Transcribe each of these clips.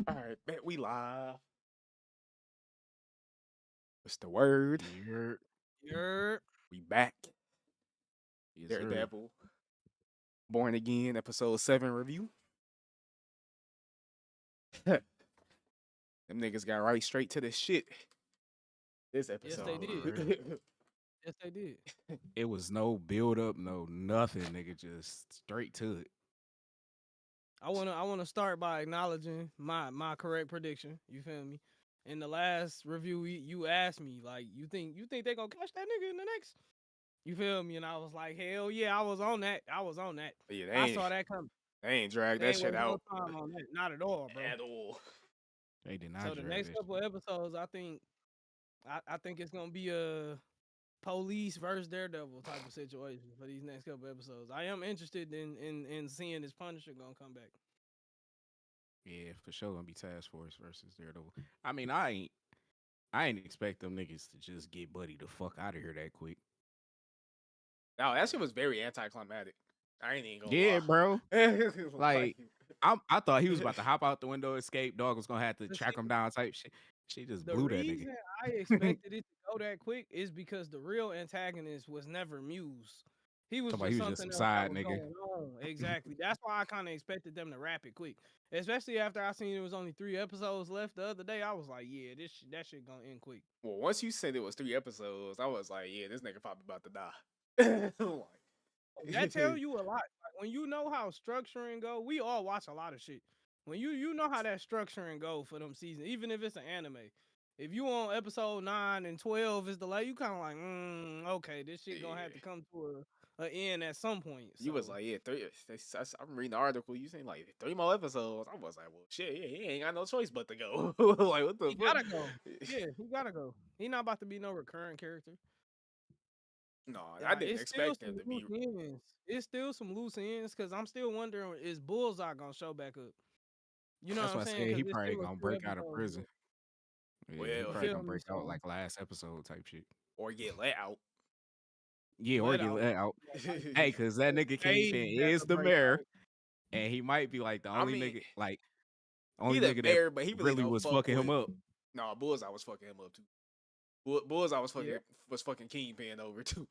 All right, bet we live. What's the word? You're, You're We back. yes, sir. Daredevil, Born Again, episode 7 review. Them niggas got right straight to the shit. This Yes, they episode. did. Yes, they did. It was no build up, no nothing, nigga. Just straight to it. I wanna start by acknowledging my correct prediction. You feel me? In the last review, you asked me like, you think they gonna catch that nigga in the next? You feel me? And I was like, hell yeah, I was on that. I was on that. Yeah, I saw that coming. they ain't dragged They that ain't shit waste no out time on that. Not at all, bro. at all. They did not So the drag next that couple shit. of episodes, I think it's gonna be a police versus Daredevil type of situation for these next couple episodes. I am interested in seeing this Punisher gonna come back. Yeah, for sure gonna be Task Force versus Daredevil. I mean, I ain't expect them niggas to just get Buddy the fuck out of here that quick. No, that shit was very anticlimactic. I ain't even gonna Yeah, bro. lie. Like, I thought he was about to hop out the window, escape. Dog was gonna have to But track see, him down type shit. She just the blew that nigga. reason I expected it to go that quick is because the real antagonist was never Muse. He was Talking about just he was just something some else that side was nigga. going on. Exactly. That's why I kind of expected them to wrap it quick. Especially after I seen it was only 3 episodes left the other day. I was like, yeah, that shit gonna end quick. Well, once you said it was 3 episodes, I was like, yeah, this nigga probably about to die. That tell you a lot. Like, when you know how structuring go, we all watch a lot of shit. When you know how that structuring go for them seasons, even if it's an anime. If you on episode 9 and 12 is delayed, you kind of like, okay, this shit gonna have Yeah. to come to a end at some point. You was So like, yeah, three. I'm reading the article. You saying like 3 more episodes. I was like, well, shit, yeah, he ain't got no choice but to go. Like, what the he gotta go. fuck? Yeah, he gotta go. He not about to be no recurring character. No, I Nah, didn't it's still expect some him to loose be. ends. It's still some loose ends because I'm still wondering, is Bullseye gonna show back up? You know what That's I'm why I saying? said Because he it's probably still a gonna few break out of episodes prison. left. Yeah, he You Well, probably feel gonna me? break out So like last episode type shit. or get let out. Yeah, or let get out. let out. Like, Hey, cause that nigga Kingpin They is better the break mayor, out. and he might be like the I only mean, nigga, like he only the nigga that mayor, but he really really don't was fuck fucking him with. up. No, Bullseye was fucking him up too. Bullseye Yeah. was fucking Kingpin over too.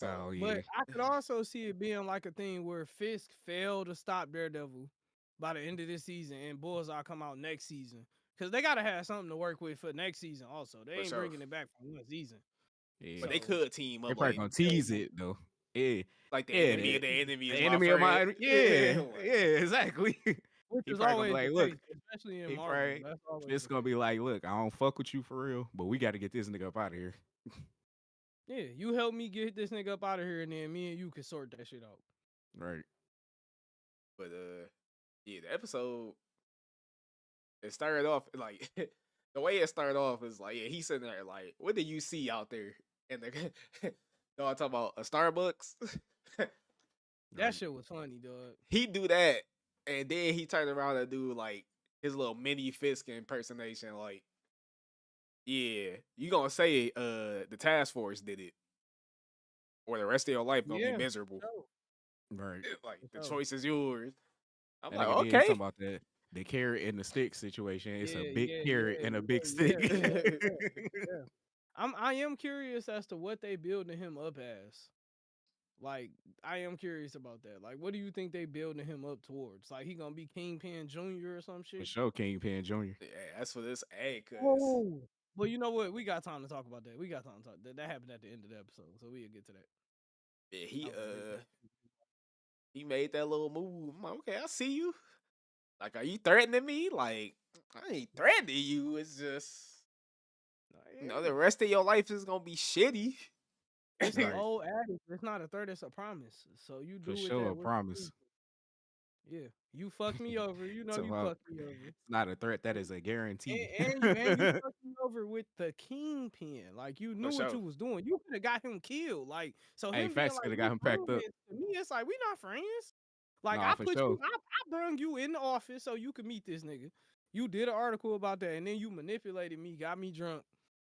So Oh But yeah, I could also see it being like a thing where Fisk failed to stop Daredevil by the end of this season and Bullseye come out next season. Because they gotta have something to work with for next season also. They for ain't sure, bringing it back from one season. yeah. but they So could team They up probably gonna tease it though. Yeah, like the yeah. enemy of the enemy The is my enemy of friend. mine. Yeah, Like, yeah, exactly. which He is probably gonna be always the like, look, case, especially in he Marvel. probably That's always just the gonna case. be like, look, I don't fuck with you for real, but we got to get this nigga up out of here. Yeah, you help me get this nigga up out of here and then me and you can sort that shit out. Right. but yeah, the episode it started off like the way it started off is like, yeah, he's sitting there like, what do you see out there? And the no, I'm talking about a Starbucks. That Right. shit was funny, dog. He do that, and then he turned around and do like his little mini Fisk impersonation. Like, yeah, you gonna say the task force did it, or the rest of your life gonna be Yeah, miserable. for sure. Right. Like For the sure. choice is yours. I'm That like, nigga did. He talking okay. about the carrot and the stick situation. It's a Yeah, big yeah, carrot yeah, and a big yeah, stick. yeah, yeah, yeah, yeah. I am curious as to what they building him up as. Like, I am curious about that. Like, what do you think they building him up towards? Like, he gonna be Kingpin Jr. or some For shit? sure, Kingpin Jr. Yeah, that's for this. Hey, cause Oh, well, you know what? We got time to talk about that. We got time to talk. That happened at the end of the episode, so we'll get to that. yeah, I was like, he made that little move. I'm like, okay, I see you. Like, are you threatening me? Like, I ain't threatening you. It's just, yeah. the rest of your life is gonna be shitty. It's the Right. old adage. It's not a threat, it's a promise. So you For do with sure, that a what you promise. do. Yeah, you fuck me over. You know So you fuck me over. it's not a threat. That And, is a guarantee. and you fucked me over with the kingpin. Like you For knew what you sure. was doing. You could have got him killed. Like so Hey, him being facts like could have we got him packed up. friends to me, it's like we not friends. Like Nah, I for put sure. you, I brung you in the office so you could meet this nigga. You did an article about that, and then you manipulated me, got me drunk,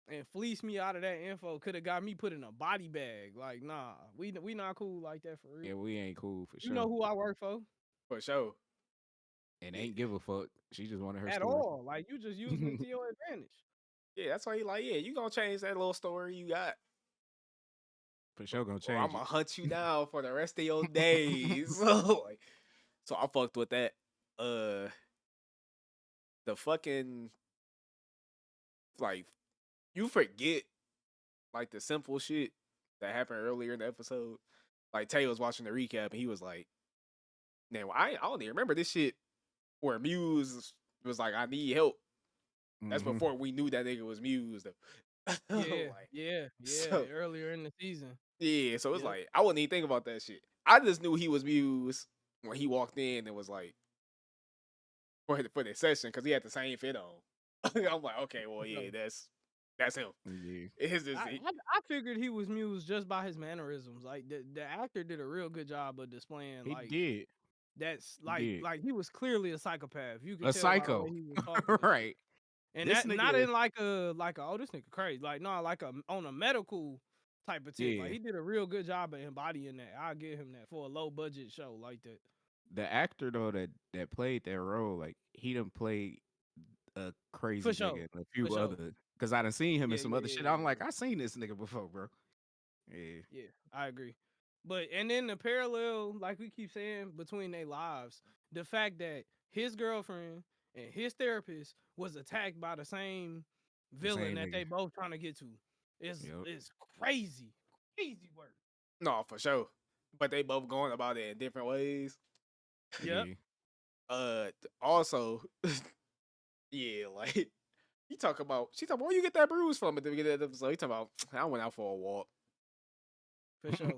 and fleeced me out of that info. Could have got me put in a body bag. Like nah, we not cool like that for real. Yeah, we ain't cool for You know sure. who I work for? For sure. and Yeah, ain't give a fuck. She just wanted her at story. all. Like you just using it to your advantage. yeah, that's why he like, yeah, you gonna change that little story you got, For sure gonna or I'm change gonna it. hunt you down for the rest of your days. So, like, so I fucked with that. Uh, the fucking like you forget like the simple shit that happened earlier in the episode. Like Tay was watching the recap and he was like, "Man, I don't even remember this shit where Muse was like, I need help." That's Mhm. before we knew that nigga was Muse. Though. Yeah, Like, yeah, yeah. so Earlier in the season. yeah, so it's Yep. like I wouldn't even think about that shit. I just knew he was Muse when he walked in and was like for the session because he had the same fit on. I'm like, okay, well, yeah, So, that's him. Yeah. It's just I figured he was Muse just by his mannerisms. Like the actor did a real good job of displaying He like did. that's He did. like he was clearly a psychopath. You could A tell by the way psycho. he was talking and shit. Right. And This that not nigga. in like a oh this nigga crazy. Like no, like a on a medical type of tip. Like Yeah. he did a real good job of embodying that. I'll give him that for a low budget show like that. The actor though that played that role, like he done played a For crazy sure. nigga and a For few sure. other. Cause I done seen him in Yeah, some yeah, other yeah, shit. yeah, I'm like, yeah. I seen this nigga before, bro. Yeah. Yeah, I agree. But and then the parallel, like we keep saying, between their lives, the fact that his girlfriend and his therapist was attacked by the same The villain same that nigga. they both trying to get to Yep. is crazy. Crazy work. no for sure. But they both going about it in different ways. Yep. Yeah. Also, yeah, like she talking about where you get that bruise from at the beginning of the episode. He talking about I went out for a walk. For sure.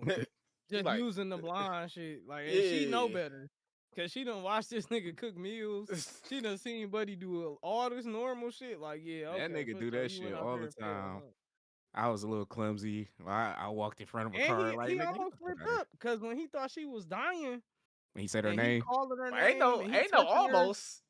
She Just like, using the blind shit. Like and she know yeah. better. Cause she done watched this nigga cook meals. She done seen Buddy do all this normal shit. Like, yeah, That okay, nigga for do sure. that You went shit out all there the and failed, time. huh? I was a little clumsy. I walked in front of a And car like he nigga, get almost the fuck slipped out of here. up because when he thought she was dying He said her and he name. called her But ain't name no and ain't no almost.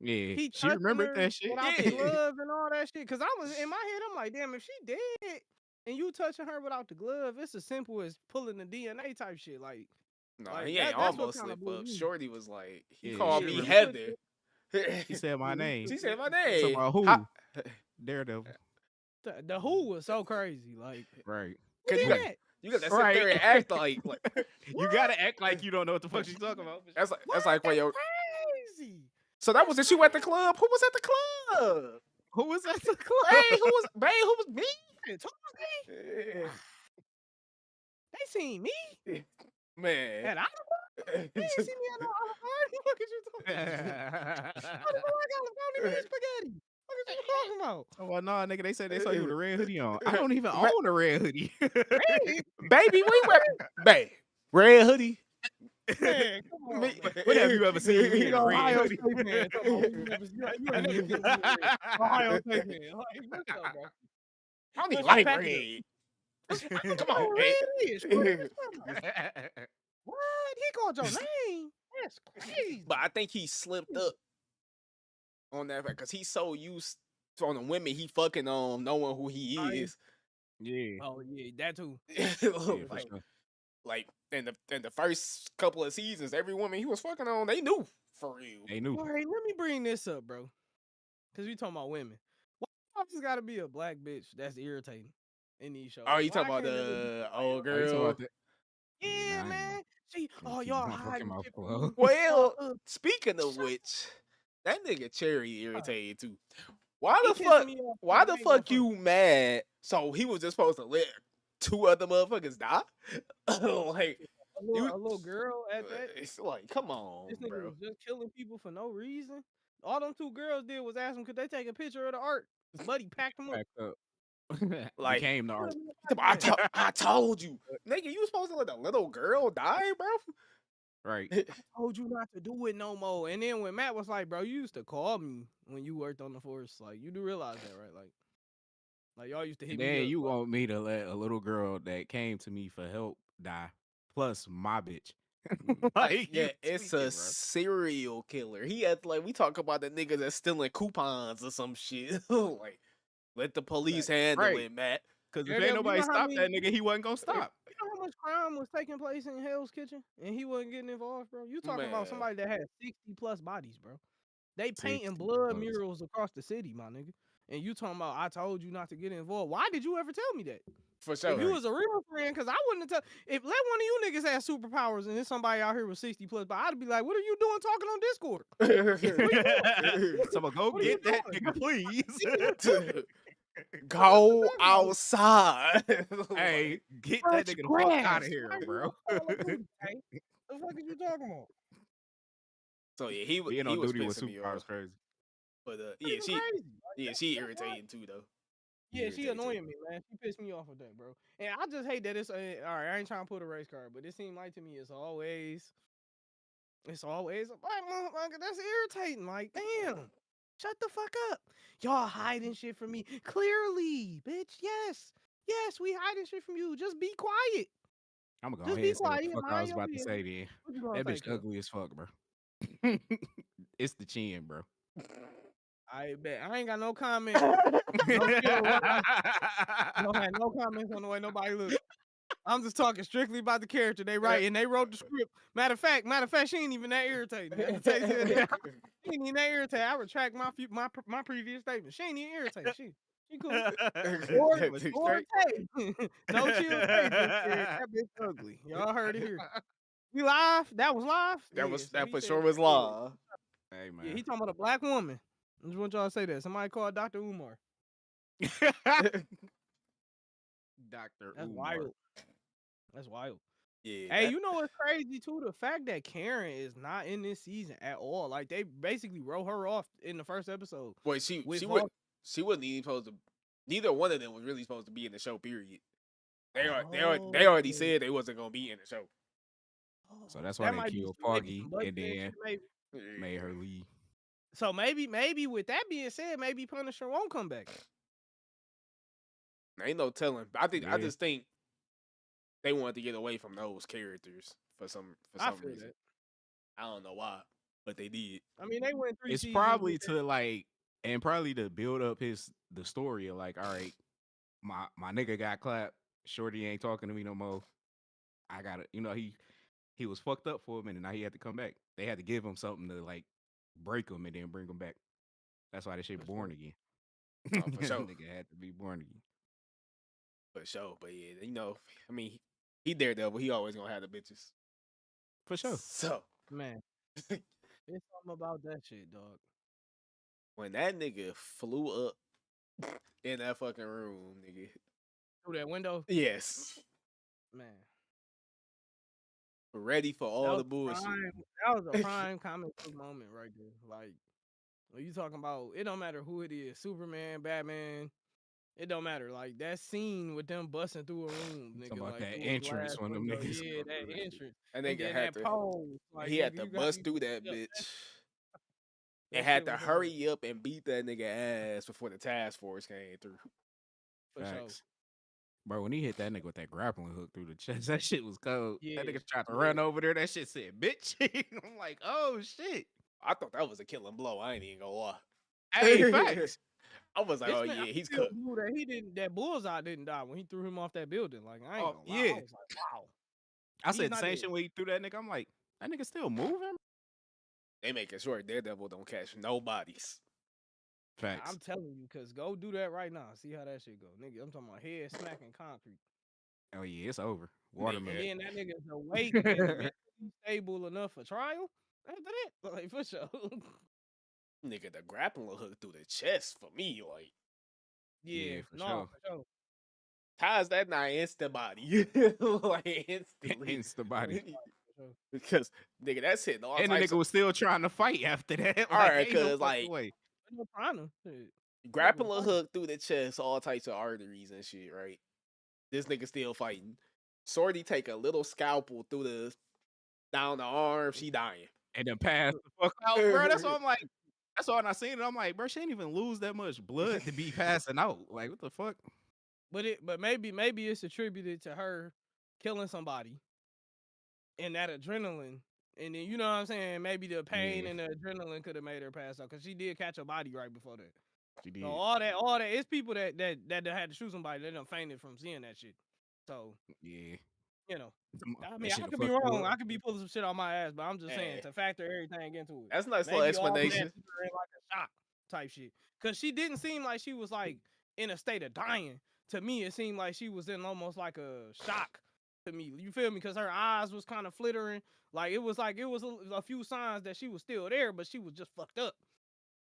Yeah. he She touching remembered her that shit. without the Yeah. glove and all that shit. Cause I was in my head, I'm like, damn, if she dead and you touching her without the glove, it's as simple as pulling the DNA type shit. Like No, like he ain't that's what almost kind of slip blew up. me. Shorty was like, he Yeah, called she Yeah, me he remembered. slipped Heather. up. He said my Yeah, he name. She slipped said up my for sure. Talking name. about How, who? Daredevil. The Who was so crazy. Like Right. who Cause did that? you got to sit Right. there and act like You What? gotta act like you don't know what the fuck she's talking about. that's What? like when That's your crazy. so that That's was the you at the crazy. club. Who was at the club? Who was at the Hey, club? who was me? Tuesday? They seen me Man. at Olive. They ain't see me at no Olive Garden. What are you talking about? I don't know I got a phony spaghetti. What are you talking about? Oh, well, no, nigga, they said they saw you with a red hoodie on. I don't even Ma- own a red hoodie. Red? Baby, we wear babe. Red hoodie. Man, come on, Me- man. When have you ever seen me in a Nigga, red Ohio hoodie? State man talking about you ain't never seen me in red. Ohio State man. Like, what's up, bro? I don't even Let's like pack it up. red. I don't Come know on, what babe. red is. What are you talking about? What? He called your name? That's crazy. But I think he slipped up on that because he's so used to on the women he fucking on knowing who he is. Yeah. Oh yeah, that too. Yeah, for like, sure. like in the first couple of seasons, every woman he was fucking on, they knew for real. They knew. All right, let me bring this up, bro. Cause we talking about women. Why always gotta be a black bitch that's irritating in these shows? Oh, you Why talking about can't it just be the a old white Oh, you talking girl? about that? Yeah, Yeah, nah, I ain't man. See, gonna oh keep y'all my fucking hiding mouth shit from closed. me. Well, Uh, speaking of shut which, that nigga Cherry up. irritated too. Why He the pissed fuck? me off too. Why I the ain't gonna fuck front. you mad? So he was just supposed to let two other motherfuckers die? Like you, A little girl at that. it's like, come on, This nigga bro. was just killing people for no reason. All them two girls did was ask him, could they take a picture of the art? Buddy packed them up. Backed up. Like Became the Put art. 'em in the body bag. I told you, nigga, you supposed to let a little girl die, bro? Right. Told you not to do it no more. And then when Matt was like, bro, you used to call me when you worked on the force. Like, you do realize that, right? Like y'all used to hit And me then up. you Like, want me to let a little girl that came to me for help die, plus my bitch. Like, You yeah, it's a tweaking, bro. serial killer. He had like we talk about the niggas that's stealing coupons or some shit. Like, let the police handle Right. it, Matt. Because if ain't Daredevil, you nobody know how stopped many that nigga, he wasn't gonna stop. know how much crime was taking place in Hell's Kitchen and he wasn't getting involved, bro? You talking about Man, somebody that had 60 plus bodies, bro. They painting 60 blood plus. murals across the city, my nigga. And you talking about I told you not to get involved. Why did you ever tell me that? for If sure. you was a real friend, because I wouldn't have if let one of you niggas have superpowers and then somebody out here with 60 plus, but I'd be like, what are you doing talking on Discord? What are you doing? So I'm gonna go What are you get that doing? nigga, please. Go Talking about? outside. Like, Hey, get that Touch nigga the fuck out grass. of here, Why are you bro. on Call of Duty, Tank? The fuck is you talking about? so yeah, he Being he on was duty with pissing me superpowers off. crazy. But Not even crazy. Like, she that's wild. irritating too though. Yeah, she Irritating too. annoying me, man. She pissed me off with that, bro. And I just hate that it's all right. I ain't trying to put a race card, but it seemed like to me it's always a black motherfucker. That's irritating. Like, damn, shut the fuck up. Y'all hiding shit from me. Clearly, bitch. Yes, we hiding shit from you. Just be quiet. I'm gonna go Just ahead be and say what the quiet. fuck I Mind was your about to business. say then. What you gonna That say, bitch cuz? ugly as fuck, bro. It's the chin, bro. I bet. I ain't got no comment. No chill. What I don't have no comments on the way nobody look. I'm just talking strictly about the character they write, and they wrote the script. Matter of fact, she ain't even that irritating. After Tay said that, she ain't even that irritating. I retract my previous statement. She ain't even irritating. She cool. Or Straight. Tay. No chill Tay just said that bitch ugly. Y'all heard it here. We live? That was live? Yeah. So that he for said sure was that. Yeah. law. Hey Yeah, man. he talking about a black woman. I just want y'all to say that. Somebody called Dr. Umar. Dr. That's Umar. wild. That's wild. Yeah. Hey, you know what's crazy too? The fact that Karen is not in this season at all. Like they basically wrote her off in the first episode. Boy, she wasn't even supposed to. Neither one of them was really supposed to be in the show. Period. They already said they wasn't gonna be in the show. So that's why they killed Foggy some and then made her leave. So maybe with that being said, maybe Punisher won't come back. Ain't no telling. I Yeah. just think they wanted to get away from those characters for some reason. That. I don't know why, but they did. I mean, they went 3 It's seasons probably with to like, and probably to build up the story of like, all right, my nigga got clapped. Shorty ain't talking to me no more. I got it. You know, he was fucked up for a minute. Now he had to come back. They had to give him something to like break him and then bring him back. That's why that shit born again. Oh, for sure. Nigga had to be born again. For sure. But yeah, you know, I mean, he Daredevil. He always gonna have the bitches. For sure. So man, it's something about that shit, dog. when that nigga flew up in that fucking room, nigga. Through that window? Yes. Man. Ready for all the bullshit. That was a prime comic book moment right there. Like, when you talking about, it don't matter who it is, Superman, Batman, it don't matter. Like, that scene with them busting through a room, nigga. Talking about like, that through a entrance glass when them window. niggas. Yeah, that entrance. And And nigga then had that to, pose. Like, he had to bust through that yeah, bitch. that And had shit to was hurry up and beat that nigga ass before the task force came through. For sure. Facts. Bro, when he hit that nigga with that grappling hook through the chest, that shit was cold. Yeah, That nigga tried to run over there. That shit said, bitch. I'm like, oh, shit. I thought that was a killing blow. I ain't even gonna lie. Hey, facts. I was like, This oh man, yeah, he's still cooked. blew that bullseye didn't die when he threw him off that building. Like, I ain't Oh, gonna lie. yeah. I was like, wow. I He's said the not same dead. shit when he threw that nigga. I'm like, that nigga still moving? They making sure Daredevil don't catch no bodies. Facts. I'm telling you, cause go do that right now. See how that shit go, nigga. I'm talking about head smacking concrete. Oh, yeah, it's over. Watermelon. Then that nigga's awake and mentally stable enough for trial. After that, like for sure. Nigga, the grappling hook through the chest for me, like, Yeah, for no, sure. for sure. how's that not instant body? Like instantly. Insta body. Because nigga, that's hitting all And the types nigga was still trying to fight after that. Like, Alright, ain't no cause fucking like way. No trying to. grappling hook through the chest, all types of arteries and shit, right? This nigga still fighting. Sorty take a little scalpel through the down the arm, she dying. And then pass the fuck out, bro. That's all I'm like. That's all I seen it. I'm like, bro, she ain't even lose that much blood to be passing out. Like, what the fuck? But maybe it's attributed to her killing somebody and that adrenaline. And then you know what I'm saying? Maybe the pain and the adrenaline could have made her pass out because she did catch a body right before that. She did. So all that, it's people that had to shoot somebody that done fainted from seeing that shit. So Yeah. You know, I That mean, shit I will could be fuck you wrong. up. I could be pulling some shit on my ass, but I'm just saying Hey, to factor everything into it. that's a nice little Maybe all of that put her explanation. in like a shock type shit. Cause she didn't seem like she was like in a state of dying. To me, it seemed like she was in almost like a shock. To me, you feel me? Cause her eyes was kind of flittering. Like it was a few signs that she was still there, but she was just fucked up.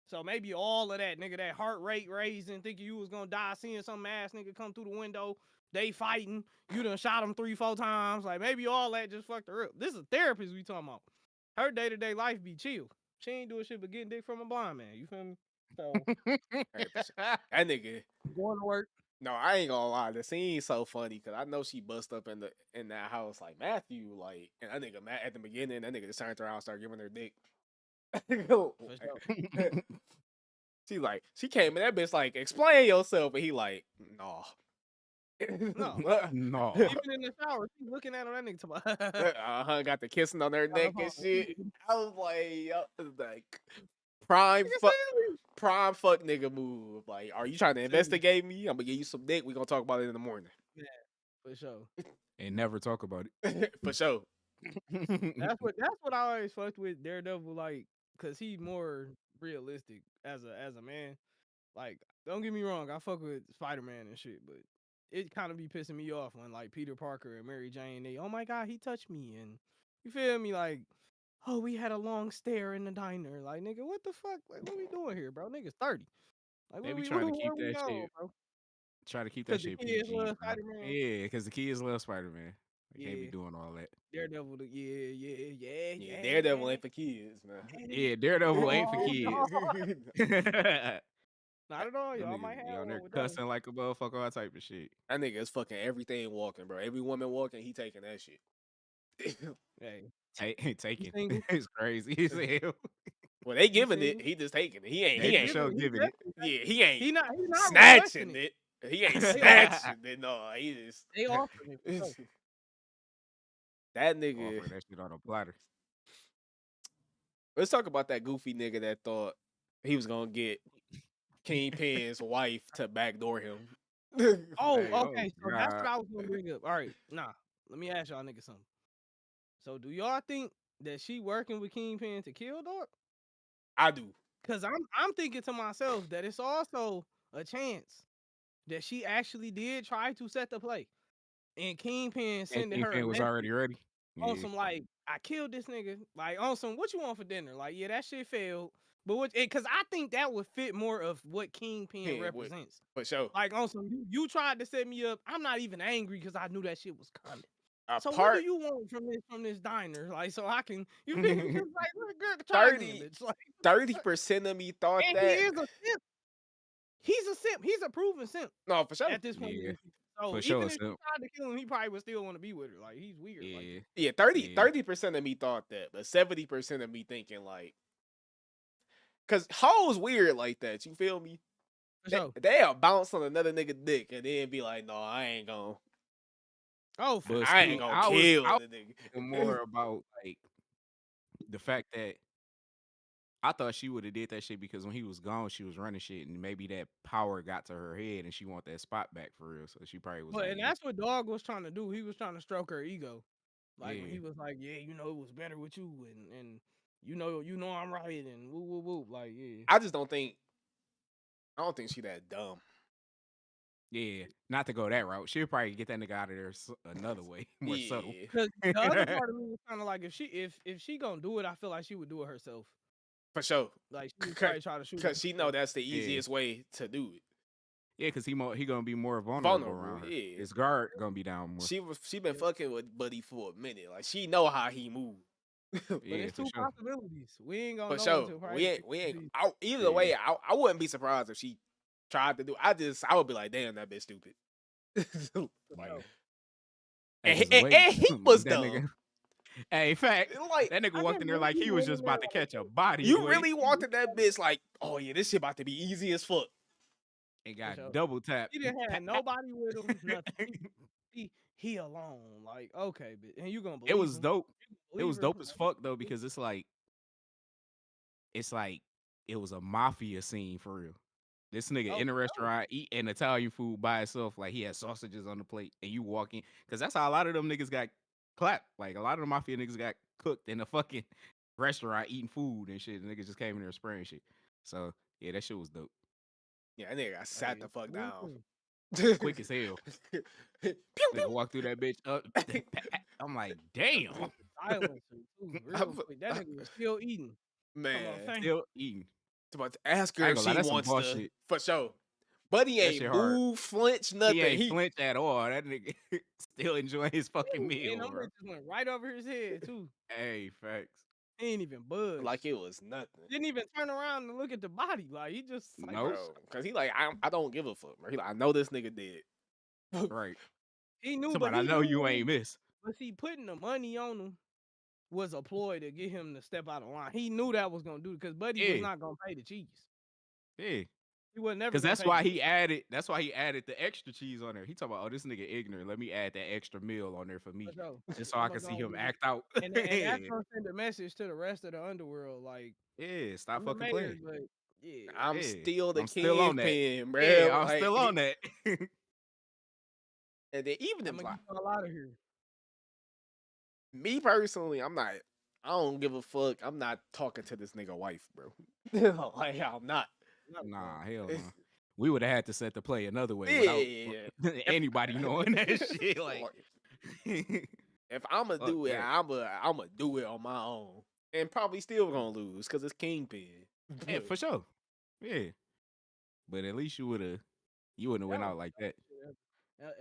So maybe all of that, nigga, that heart rate raising, thinking you was gonna die, seeing some ass nigga come through the window, they fighting, you done shot him 3-4 times. Like maybe all that just fucked her up. This is a therapist we talking about. Her day-to-day life be chill. She ain't doing shit but getting dick from a blind man. You feel me? So Hey, that nigga. going to work. No, I ain't gonna lie. The scene's so funny because I know she bust up in that house like Matthew, like, and that nigga Matt at the beginning, that nigga just turned around and started giving her dick. For sure. She came in that bitch like, explain yourself, and he like, no. No. No. Even in the shower, she looking at him, that nigga talking Got the kissing on her neck and shit. about. I was like, prime fuck, prime fuck nigga move. Like, are you trying to investigate me? I'm gonna give you some dick. We gonna talk about it in the morning. Yeah, for sure. And never talk about it. For sure. That's what I always fucked with Daredevil, like, cause he more realistic as a man. Like, don't get me wrong, I fuck with Spider-Man and shit, but it kind of be pissing me off when like Peter Parker and Mary Jane, they, oh my god, he touched me, and you feel me, like, oh, we had a long stare in the diner, like, nigga, what the fuck, like, what we doing here, bro? Nigga's 30, like, They what be we trying to where keep we that going, shit. bro? Try to keep that Cause the shit kids PG, love bro. Spider-Man. Yeah, because the kids love Spider-Man. They can't be Yeah, doing all that. Daredevil, Yeah, Daredevil ain't for kids, man. Yeah, Daredevil ain't for Oh, kids. no. Not at all. Them Y'all niggas might be have on there one with that one. cussing like a motherfucker, all type of shit. That nigga is fucking everything walking, bro. Every woman walking, he taking that shit. Hey, Taking single? it's crazy as hell. Well, they He giving it. single? He just taking it. He ain't. They He for ain't. sure He giving it. definitely Yeah, he ain't he not snatching requesting it. it. He ain't They snatching it. No, he just They offering it. For sure. that nigga. Offer that shit on a platter. Let's talk about that goofy nigga that thought he was gonna get Kingpin's wife to backdoor him. Oh, Hey, oh okay. So that's what God. I was gonna bring up. All right, nah. Let me ask y'all niggas something. So do y'all think that she working with Kingpin to kill dog? I do. Cause I'm thinking to myself that it's also a chance that she actually did try to set the play, and Kingpin And sending her a Kingpin was message already ready. on Yeah. some like, I killed this nigga, like on some what you want for dinner, like, yeah, that shit failed, but what, because I think that would fit more of what Kingpin Yeah, represents, for sure. like on some, you tried to set me up, I'm not even angry because I knew that shit was coming. A So what do part you want from this diner, like, so I can, you feel me? Cause like, girl, try again, 30 bitch. Like, 30% of me thought and he that. is a simp. He's a simp. He's a proven simp No, for sure. at this point. Yeah. So For even sure. if she So, tried to kill him, he probably would still want to be with her. Like, he's weird. Like, yeah. Yeah, Yeah. 30% of me thought that, but 70% of me thinking like, cause hoes weird like that. You feel me? for sure. They'll bounce on another nigga dick and then be like, no, I ain't gonna. Oh, But I see, ain't gonna I was kill the nigga. thinking more about like the fact that I thought she would have did that shit because when he was gone, she was running shit, and maybe that power got to her head, and she want that spot back for real. So she probably was but like, and that's what Dog was trying to do. He was trying to stroke her ego. Like when Yeah. he was like, yeah, you know, it was better with you, and you know I'm right, and woo woo woo. Like, yeah. I just don't think. I don't think she that dumb. Yeah, not to go that route. She'll probably get that nigga out of there another way, more subtle. Yeah, Because the other part of me was kind of like, if she gonna do it, I feel like she would do it herself. for sure. Like she would probably try to shoot. Cause she know that's the Yeah. easiest way to do it. Yeah, because he gonna be more vulnerable around her. Yeah. His guard gonna be down more. She been fucking with Buddy for a minute. Like she know how he move. But Yeah, it's for two sure. possibilities. We ain't gonna For know sure. until probably We ain't. see. Either Yeah. way, I wouldn't be surprised if she tried to do. I would be like, damn, that bitch stupid. Like, sure. and, Hey, 'cause and, wait, and he was that dumb. nigga. Hey, fact, Like, that nigga I walked can't in there believe like he you was went just in there about to like catch a that. body. you boy. really wanted that bitch. Like, oh yeah, this shit about to be easy as fuck. And got sure. double tapped. He didn't have nobody with him. Nothing. He alone. Like, okay, but and you gonna It believe was him? dope. You It gonna was believe her? dope as fuck though, because it's like it was a mafia scene for real. This nigga Oh, in the for sure. restaurant eating Italian food by himself, like he has sausages on the plate, and you walk in, because that's how a lot of them niggas got clapped. Like a lot of the mafia niggas got cooked in the fucking restaurant eating food and shit. And niggas just came in there spraying shit. So yeah, that shit was dope. Yeah, that nigga got sat Hey, the fuck down. Quick as hell. Pew Nigga walked through that bitch up. pew. I'm like, damn. silencer too, real quick. That nigga was still eating. Come on, Man, thank Still eating. about to ask I her ain't if gonna lie, she that's some wants boss to shit. for sure. Buddy That shit ain't hard. move, flinch, He nothing. ain't flinch at all. That nigga still enjoying his fucking you. And meal, them bro. bitches went right over his head too. Hey, facts. He ain't even budge. like it was nothing, Didn't even turn around and look at the body. Like he just like, Nope. bro. Cause he like I don't give a fuck, bro. He like I know this nigga dead. Right. he knew, but Somebody, I he know knew. you ain't miss. But see, putting the money on him was a ploy to get him to step out of line. He knew that was gonna do it because Buddy was Yeah. not gonna pay the cheese. Yeah. He was never Because gonna that's pay why the he added. That's why he added the extra cheese on there. He talking about, oh, this nigga ignorant. Let me add that extra meal on there for me, For sure. just so I I'ma can see go him with it. act out. And that's Yeah. gonna send a message to the rest of the underworld. Like, Yeah. Stop I'm the fucking mayor, playing. but yeah. I'm Yeah. still the I'm still on that. kingpin, bro. Yeah. I'm Like, still on that. and then even I'm if gonna like get y'all out of here. me personally, I'm not. I don't give a fuck. I'm not talking to this nigga wife, bro. Like I'm not. Nah, hell no. It's- We would have had to set the play another way Yeah. without anybody knowing that shit. Like, if I'ma fuck do it, that. I'ma do it on my own, and probably still gonna lose because it's kingpin. Yeah, for sure. Yeah, but at least you wouldn't have went That out was like that.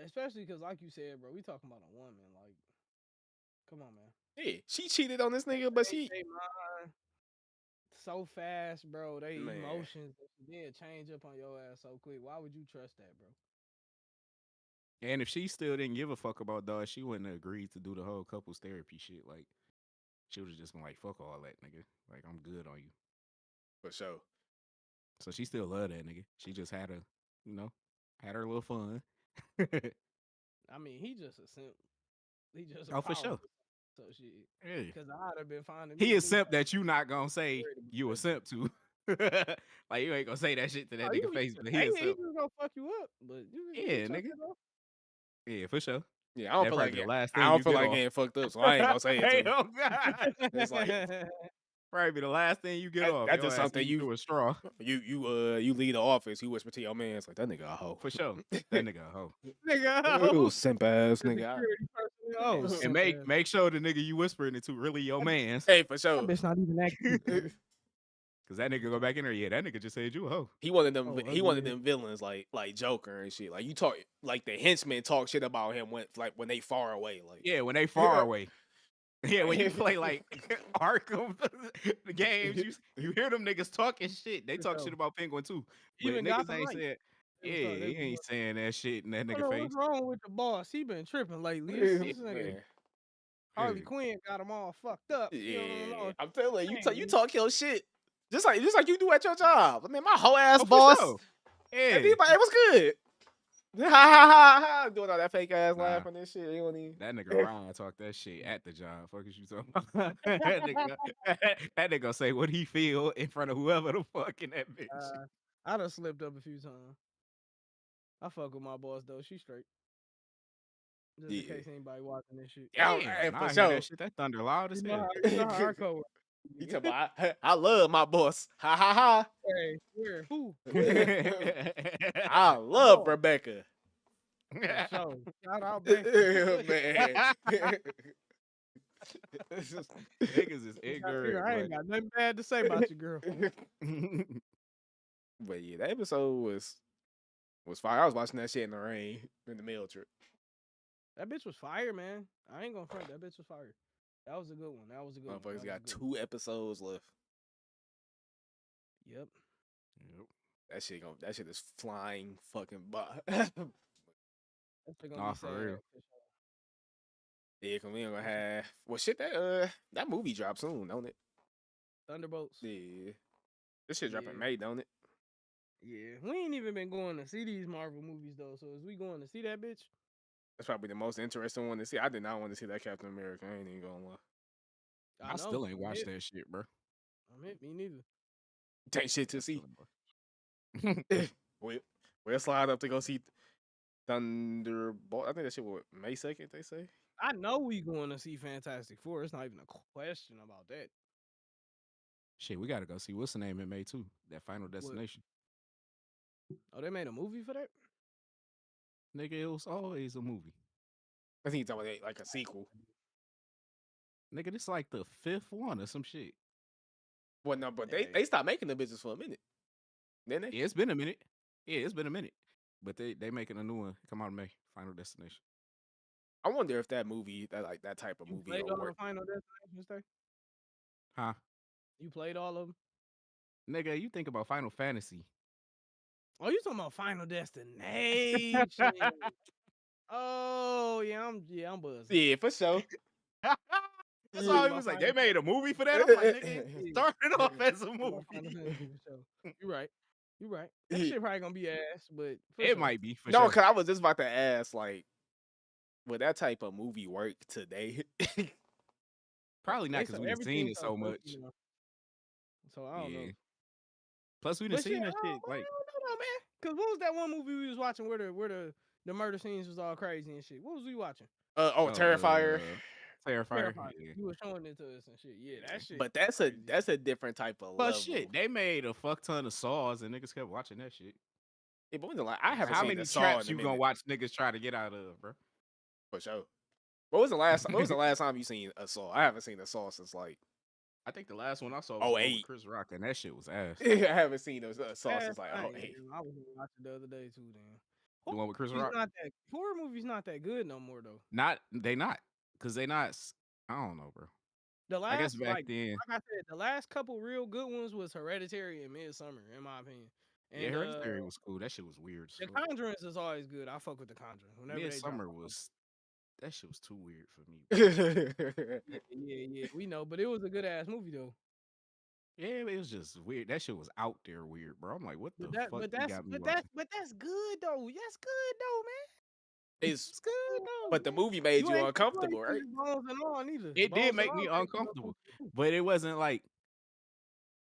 especially because, like you said, bro, we talking about a woman. Like, come on, man. Yeah, she cheated on this nigga, but she They mind so fast, bro. They man. emotions then change up on your ass so quick. Why would you trust that, bro? And if she still didn't give a fuck about dog, she wouldn't have agreed to do the whole couples therapy shit. Like, she would have just been like, "Fuck all that, nigga. Like, I'm good on you." For sure. So she still loved that nigga. She just had had her little fun. I mean, he just a simp. He just a Oh, for power. sure. So shit. Yeah. Because I'd have been finding He me a a new simp guy that you not gonna say ready to be you a president. simp to. Like, you ain't gonna say that shit to that Oh, nigga face, but he hey, a he simp. just gonna fuck you up, but you Yeah, check nigga. it out. Yeah, for sure. Yeah, I don't That feel probably like be the it. last I thing don't you feel get like off. getting fucked up, so I ain't gonna say it Hey, to oh God. It's like Probably be the last thing you get off. that's Your just ass something eating through a straw. you leave the office, you whisper to your man, it's like that nigga a hoe. For sure. That nigga a hoe. Nigga, Ooh, simp ass the nigga. security person. Oh, And simp ass. make sure the nigga you whispering it to really your mans. Hey, for That sure. bitch not even active. Cause that nigga go back in there. Yeah, that nigga just said you a hoe. He wanted them. Oh, He wanted ugly. them villains like Joker and shit. Like you talk, like the henchmen talk shit about him when they far away. Like Yeah, when they far away. Yeah, when you play like Arkham the games, you hear them niggas talking shit. They For talk sure. shit about Penguin too. But Even niggas Gotham ain't Knights. saying, They yeah, was talking- they he was ain't saying that shit in that I nigga don't know face. what's wrong with the boss. He been tripping lately. This nigga man. Harley Yeah. Quinn got him all fucked up. You don't Yeah, know. I'm telling you, Man, you talk your shit just like you do at your job. I mean, my whole ass Oh, for boss. sure. And Yeah. people, it was good. Ha ha ha ha! Doing all that fake ass Nah. laughing and shit. You don't even. That nigga Ryan talk that shit at the job. Fuck is you talking about? that nigga say what he feel in front of whoever the fuck in that bitch. I done slipped up a few times. I fuck with my boss though. She straight. Just in Yeah. case anybody watching this shit. Yeah, Damn, hey, nah, for I hear sure. that shit. That thunder loud as You know hell. how our co He talking about I love my boss. Ha ha ha. Hey, where? Who? I love Boy. Rebecca. For sure. Shout out Becky. Man. Niggas is ignorant. I ain't got nothing bad to say about you, girl. But yeah, that episode was fire. I was watching that shit in the rain in the mail trip. That bitch was fire, man. I ain't gonna front. That bitch was fire. That was a good one. That was a good one. Motherfuckers got That was a good 2 episodes left. one. Yep. Yep. That shit is flying fucking by. That shit gonna Nah, be for sad, real. for sure. Yeah, cause we ain't gonna have shit that movie drops soon, don't it? Thunderbolts. Yeah. This shit drop in Yeah. May, don't it? Yeah. We ain't even been going to see these Marvel movies though. So is we going to see that bitch? That's probably the most interesting one to see. I did not want to see that Captain America. I ain't even gonna lie. I know, still ain't I'm watched hit. that shit, bro. I'm hit. Me neither. Ain't shit to I still see. ain't watched- we'll slide up to go see Thunderbolt. I think that shit was May 2nd. They say. I know we going to see Fantastic Four. It's not even a question about that. Shit, we gotta go see what's the name in May too. That Final Destination. Oh, they made a movie for that? Nigga, it was always a movie. I think it's talking about like a sequel. Nigga, this like the 5th one or some shit. Well, no, but Yeah. they stopped making the business for a minute. Didn't they? Yeah, it's been a minute. Yeah, it's been a minute. But they making a new one come out in May. Final Destination. I wonder if that movie, that type of You movie, played will all the work. Final Destination stuff? Huh? You played all of them? Nigga, you think about Final Fantasy. Oh, you talking about Final Destination? Oh, yeah, I'm buzzing. Yeah, for sure. That's why he was like, they made a movie for that. I'm like, nigga, it started off as a Final movie. Fantasy for sure. You right. You right. That shit probably gonna be ass, but for It sure. might be for No, sure. because I was just about to ask, like, would that type of movie work today? Probably not They because so we done seen everything's it so so close, much. you know. So I don't know. Yeah. Plus, we done But shit, seen I that shit. don't Like, know, man. Cause what was that one movie we was watching where the murder scenes was all crazy and shit? What was we watching? Terrifier. Terrifier. Terrifier. Yeah. You were showing it to us and shit. Yeah, that shit. But was crazy. that's a different type of But level. shit, they made a fuck ton of Saws and niggas kept watching that shit. Yeah, but I haven't How seen many the Saw traps in a you gonna minute. watch niggas try to get out of, bro? For sure. What was the last time you seen a Saw? I haven't seen a Saw since like I think the last one I saw was the one 08. with Chris Rock, and that shit was ass. I haven't seen a Saw since like I 08. was watching the other day too. Then The one with Chris Horror Rock. horror movies not that good no more though. They not, cause they not. I don't know, bro. The last, I guess back then, like I said, the last couple real good ones was Hereditary and Midsummer, in my opinion. And yeah, Hereditary was cool. That shit was weird. The Conjurings is always good. I fuck with the Conjuring. Whenever Midsummer they drop, was that shit was too weird for me. yeah, we know, but it was a good ass movie though. Yeah, it was just weird. That shit was out there weird, bro. I'm like, what the fuck? But you got me watching? that's good though. That's good though, man. It's good though. but the movie made you ain't uncomfortable, right? Bones and all neither. It Bones did and make all me make you uncomfortable, but it wasn't like.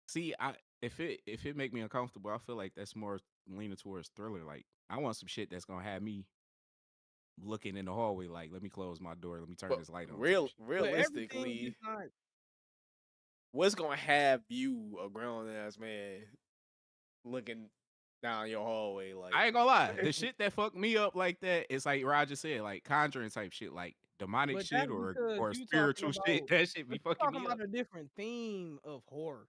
See, if it make me uncomfortable, I feel like that's more leaning towards thriller. Like, I want some shit that's gonna have me looking in the hallway. Like, let me close my door. Let me turn But this light on. realistically, what's gonna have you, a grown ass man, looking down your hallway? Like, I ain't gonna lie, the shit that fucked me up like that is like Roger said, like Conjuring type shit, like demonic But shit that's or because you spiritual talking shit. about- That shit be We're fucking talking me up. about a different theme of horror.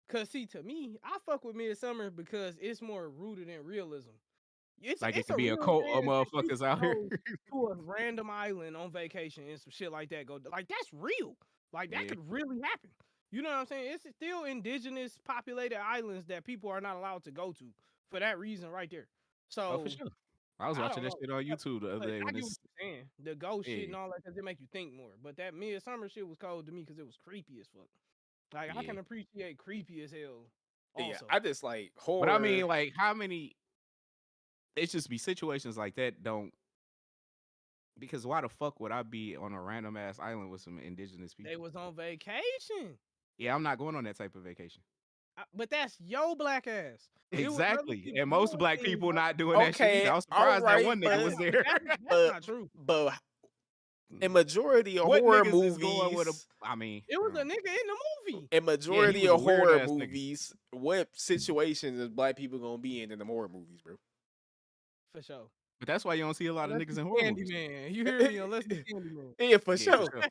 Cause see, to me, I fuck with Midsummer because it's more rooted in realism. It's Like, it it's could be a real cult of chance that you motherfuckers can out here. go to a random island on vacation and some shit like that go. Like that's real. Like that Yeah. could really happen. You know what I'm saying? It's still indigenous populated islands that people are not allowed to go to for that reason right there. So Oh, for sure. I was I watching don't that know. shit on YouTube the But other day I when get what it's you're saying. The ghost shit Yeah. and all that, because it make you think more. But that Midsummer shit was cold to me because it was creepy as fuck. Like I Yeah. can appreciate creepy as hell. yeah, Also, I just like horror. But I mean, like, how many? It's just be situations like that don't. Because why the fuck would I be on a random ass island with some indigenous people? they was on vacation. Yeah, I'm not going on that type of vacation. But that's yo black ass. It was other Exactly, people and most doing black things, people bro. not doing that shit either. Okay, I was surprised that alright, one nigga but- was there. That's But- not true. But in majority of What horror niggas movies, is going with a? I mean, It was a nigga in the movie. in majority was a of horror weird-ass nigga. movies, what situations is black people gonna be in the horror movies, bro? For sure. but that's why you don't see a lot of niggas in horror movies. Candyman. You hear me? Unless it's Candyman. Yeah, for Yeah, sure.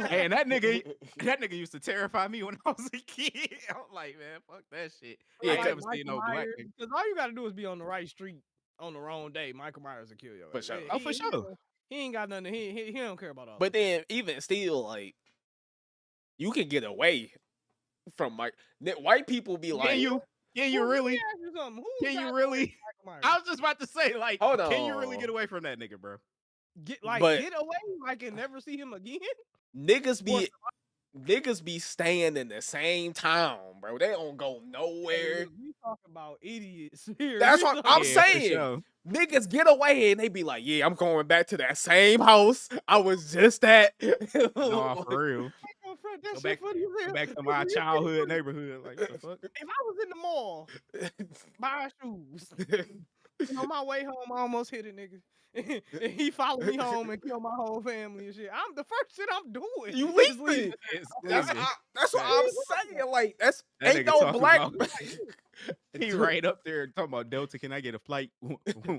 Hey, and that nigga used to terrify me when I was a kid. I'm like, man, fuck that shit. Yeah, I ain't like never seen no black nigga. Because all you gotta do is be on the right street on the wrong day. Michael Myers will kill you. For sure. Oh, for sure. He ain't got nothing. He don't care about all. But then, even still, like, you can get away from white people be like, Can you really? Can you really? I was just about to say, like, Hold can you really on. get away from that nigga, bro? get but- get away like and never see him again. niggas be staying in the same town, bro. They don't go nowhere. We talk about idiots here. That's We what talking I'm Yeah, for saying. sure. Niggas get away and they be like, yeah, I'm going back to that same house I was just at. No, for real. about Like that Go shit back, funny as go hell. back to Nigga, my this shit childhood funny. neighborhood. Like, what the fuck? If I was in the mall buying shoes, on my way home, I almost hit a nigga. And he followed me home and killed my whole family and shit. I'm the first shit I'm doing. You is leaving? It's That's nigga. that's what Right. I'm saying. Like that's That ain't nigga no talking black. about he right up there talking about Delta. Can I get a flight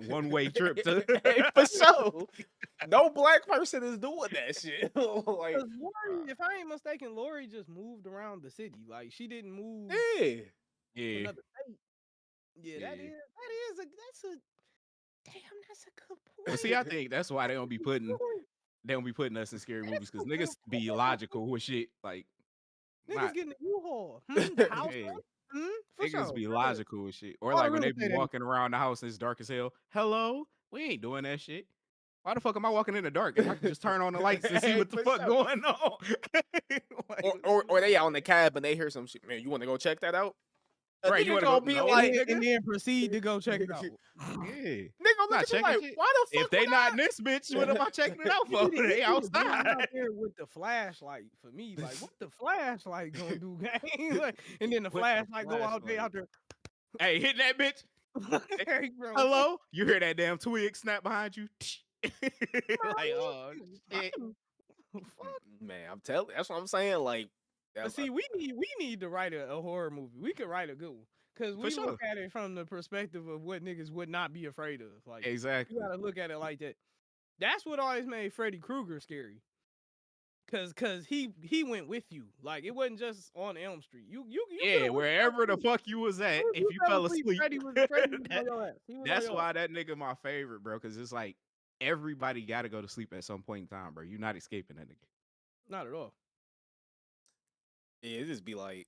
one way trip to? Hey, for sure. No black person is doing that shit. Like, Because Lori, if I ain't mistaken, Lori just moved around the city. Like she didn't move yeah. to Yeah, another state. Yeah, that's Yeah. a damn, that's a good point. but see, I think that's why they don't be putting us in scary movies because niggas be logical with shit. Like, Niggas not getting the U-Haul. The house. yeah, For niggas sure. be For real. logical with shit. Or All the like when real they be estate agents. walking around the house and it's dark as hell. Hello, we ain't doing that shit. Why the fuck am I walking in the dark if I can just turn on the lights and see what the For fuck sure. going on? Like, Or they out in the cab and they hear some shit. Man, you want to go check that out? A Right, nigga you wanna gonna go- be no, like, nigga. And then proceed to go check it out. yeah. nigga gonna look Not at you checking like, shit. why the fuck If they would not I? in this bitch, what am I checking it out He for? need to- he They need to be outside. out there with the flashlight for me. Like, what the flashlight gonna do, gang? Like, and then the What the flashlight go out there, flashlight? Hey, hit that bitch. Hey, bro. Hello? You hear that damn twig snap behind you? Like, oh shit. Fuck. Man, I'm telling. That's what I'm saying. Like, But see, we need to write a horror movie. We could write a good one because For we sure. look at it from the perspective of what niggas would not be afraid of. Like, Exactly. you gotta look at it like that. That's what always made Freddy Krueger scary. Cause he went with you. Like it wasn't just on Elm Street. You Yeah, wherever the fuck you was at, if you fell asleep, Freddy was on your ass. He was on that's your why ass. that nigga my favorite, bro. Because it's like everybody got to go to sleep at some point in time, bro. You're not escaping that nigga. Not at all. Yeah, it just be like,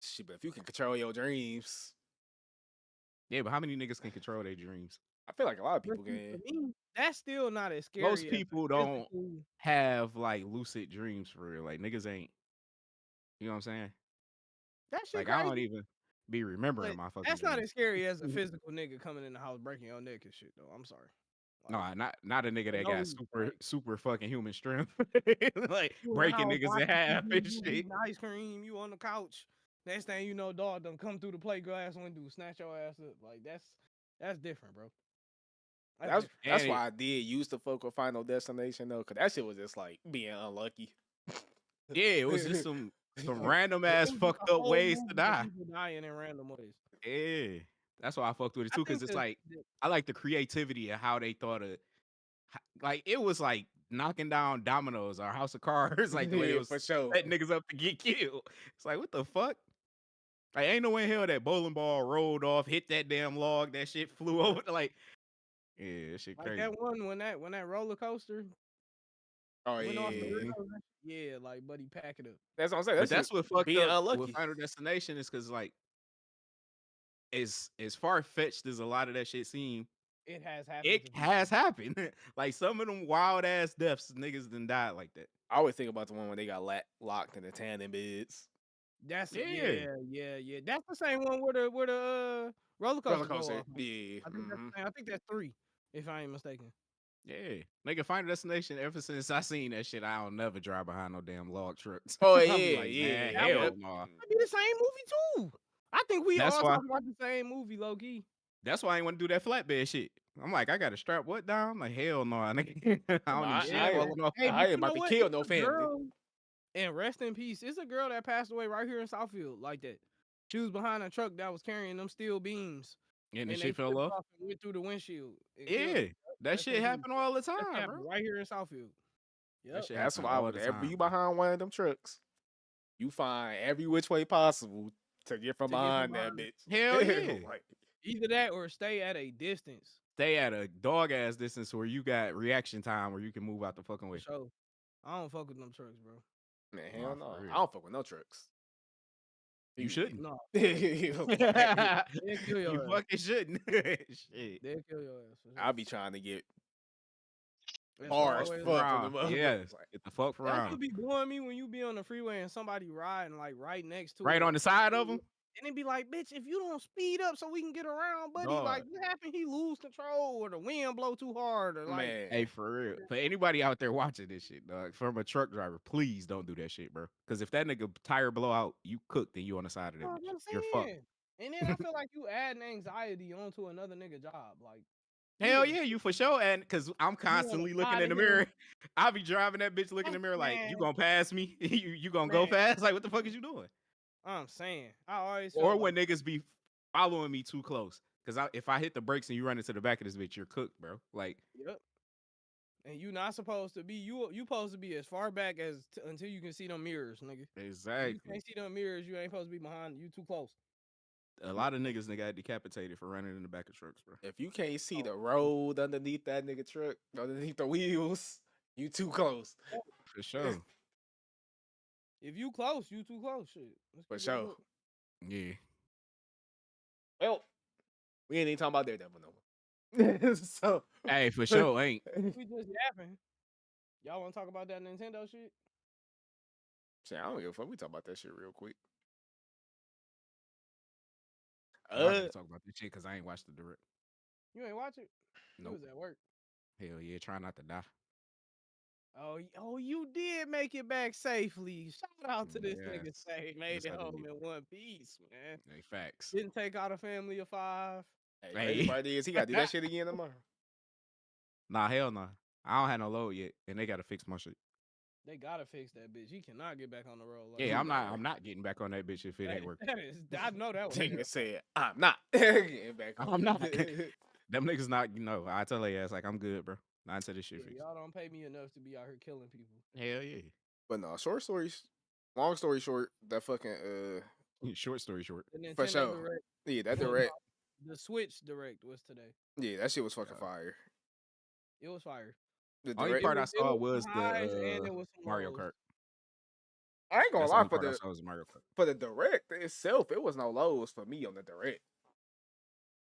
shit. But if you can control your dreams, Yeah, but how many niggas can control their dreams? I feel like a lot of But people see, can. for me, that's still not as scary. Most as people a don't physical- have like lucid dreams for real. Like niggas ain't. You know what I'm saying? That shit Like crazy. I don't even be remembering But my fucking. that's not dreams. as scary as a physical nigga coming in the house breaking your neck and shit. Though I'm sorry. No, not a nigga for that no got reason, super like- super fucking human strength. Like You in the breaking house niggas in watching half TV, and you shit. eating ice cream, you on the couch. Next thing you know, dog done come through the plate glass window, snatch your ass up. Like that's different, bro. That's different. that's And why I did use the fuck with Final Destination though, cause that shit was just like being unlucky. Yeah, it was just some random ass It was fucked a up whole ways movie to of die. people dying in random ways. Yeah, that's why I fucked with it I too, because think it's like I like the creativity of how they thought of. Like it was like knocking down dominoes or House of Cards, like the way Yeah, it was for sure. setting niggas up to get killed. It's like what the fuck? Like ain't no way in hell that bowling ball rolled off, hit that damn log, that shit flew over. Like yeah, that shit like crazy. that one when that roller coaster Oh went off the yeah, rails. Yeah, like buddy, pack it up. that's what I'm saying. But that's what fucked being up unlucky. with Final Destination is because like as far fetched as a lot of that shit seemed, It has happened. it to people. has happened. Like some of them wild ass deaths, niggas done died like that. I always think about the one when they got locked in the tandem beds. That's Yeah. yeah. That's the same one where the roller coaster. Roller go coaster. off. Yeah. I think that's 3, if I ain't mistaken. Yeah, nigga, Final Destination. Ever since I seen that shit, I don't never drive behind no damn log trucks. Oh I be yeah, like, yeah. man, That hell would- no. It'd be the same movie too. I think we That's all why- talking about the same movie, low key. That's why I ain't want to do that flatbed shit. I'm like, I got to strap what down? I'm like, hell no, nigga. I don't need shit I- falling off. Hey, I but ain't you about know to what? kill It's no a family. girl, and rest in peace. It's a girl that passed away right here in Southfield, like that. She was behind a truck that was carrying them steel beams, And the and shit they fell flipped off. and went through the windshield. and killed Yeah, her. that Rest shit in peace. happen all the That time, happened bro. right here in Southfield. That Yep. shit That's happen why all the whenever time, you bro. behind one of them trucks, you find every which way possible to get from To get from behind that behind bitch. Hell yeah. Like, Either that or stay at a distance. Stay at a dog ass distance where you got reaction time where you can move out the fucking way. For sure. I don't fuck with them trucks, bro. man, Nah, hell for no. real. I don't fuck with no trucks. You shouldn't. No, Like, they'll kill You your ass. fucking shouldn't. Shit. They'll kill your ass. for sure. I'll be trying to get That's far as always- fuck from Around. them. Yes. Get the fuck from That's around. what be blowing me when you be on the freeway and somebody riding like right next to Right it. on the side of them. And it'd be like, bitch, if you don't speed up so we can get around, buddy, Dog. like what happened? He lose control or the wind blow too hard or like Man, Hey, for real. For anybody out there watching this shit, dog, from a truck driver, please don't do that shit, bro. Because if that nigga tire blow out, you cooked and you on the side of you know that what bitch. I'm You're fucked. saying. And then I feel like you adding anxiety onto another nigga job. Like Hell yeah, you for sure. And because I'm you wanna constantly looking fly to in the hit him. mirror, I'll be driving that bitch, looking in the mirror like, you Man, gonna pass me? you gonna man, go fast? Like, what the fuck is you doing? I'm saying. I always Or felt when like niggas be following me too close. Because if I hit the brakes and you run into the back of this bitch, you're cooked, bro. Like, yep. And you not supposed to be you supposed to be as far back as until you can see them mirrors, nigga. If you exactly. can't see them mirrors, you ain't supposed to be behind. You too close. A lot of niggas got decapitated for running in the back of trucks, bro. if you can't see the road underneath that nigga truck, underneath the wheels, you too close. For sure. If you close, you too close. Shit. Let's For keep it a sure. book. Yeah. Well, we ain't even talking about Daredevil no more. So, Hey, for sure, ain't. We just yapping. Y'all want to talk about that Nintendo shit? shit, I don't give a fuck. We talk about that shit real quick. I gotta talk about this shit because I ain't watched the direct. You ain't watch it? Nope. You was at work. Hell yeah, try not to die. Oh, you did make it back safely. Shout out to this nigga Yes. say made Yes, it I home did. in one piece, man. Hey, facts. Didn't take out a family of 5. Hey, Hey. crazy part is he got to do that shit again tomorrow. Nah, hell nah. I don't have no load yet, and they gotta fix my shit. They gotta fix that bitch. He cannot get back on the road. Like Yeah, that. I'm not getting back on that bitch if it ain't working. I know that was Nigga said, I'm not getting back on. I'm not. Them niggas not, I tell their ass like I'm good, bro. Not until this shit Yeah, fixed. y'all don't pay me enough to be out here killing people. Hell yeah. But no, long story short, that fucking Short story short. The Nintendo for sure. Direct, Yeah, that was- direct. the Switch Direct was today. Yeah, that shit was fucking fire. It was fire. The Only direct. part I It saw some was highs and the it was some Mario lows. Kart. I ain't gonna That's the lie only for part I the saw was Mario Kart. for the direct itself, it was no lows for me on the direct.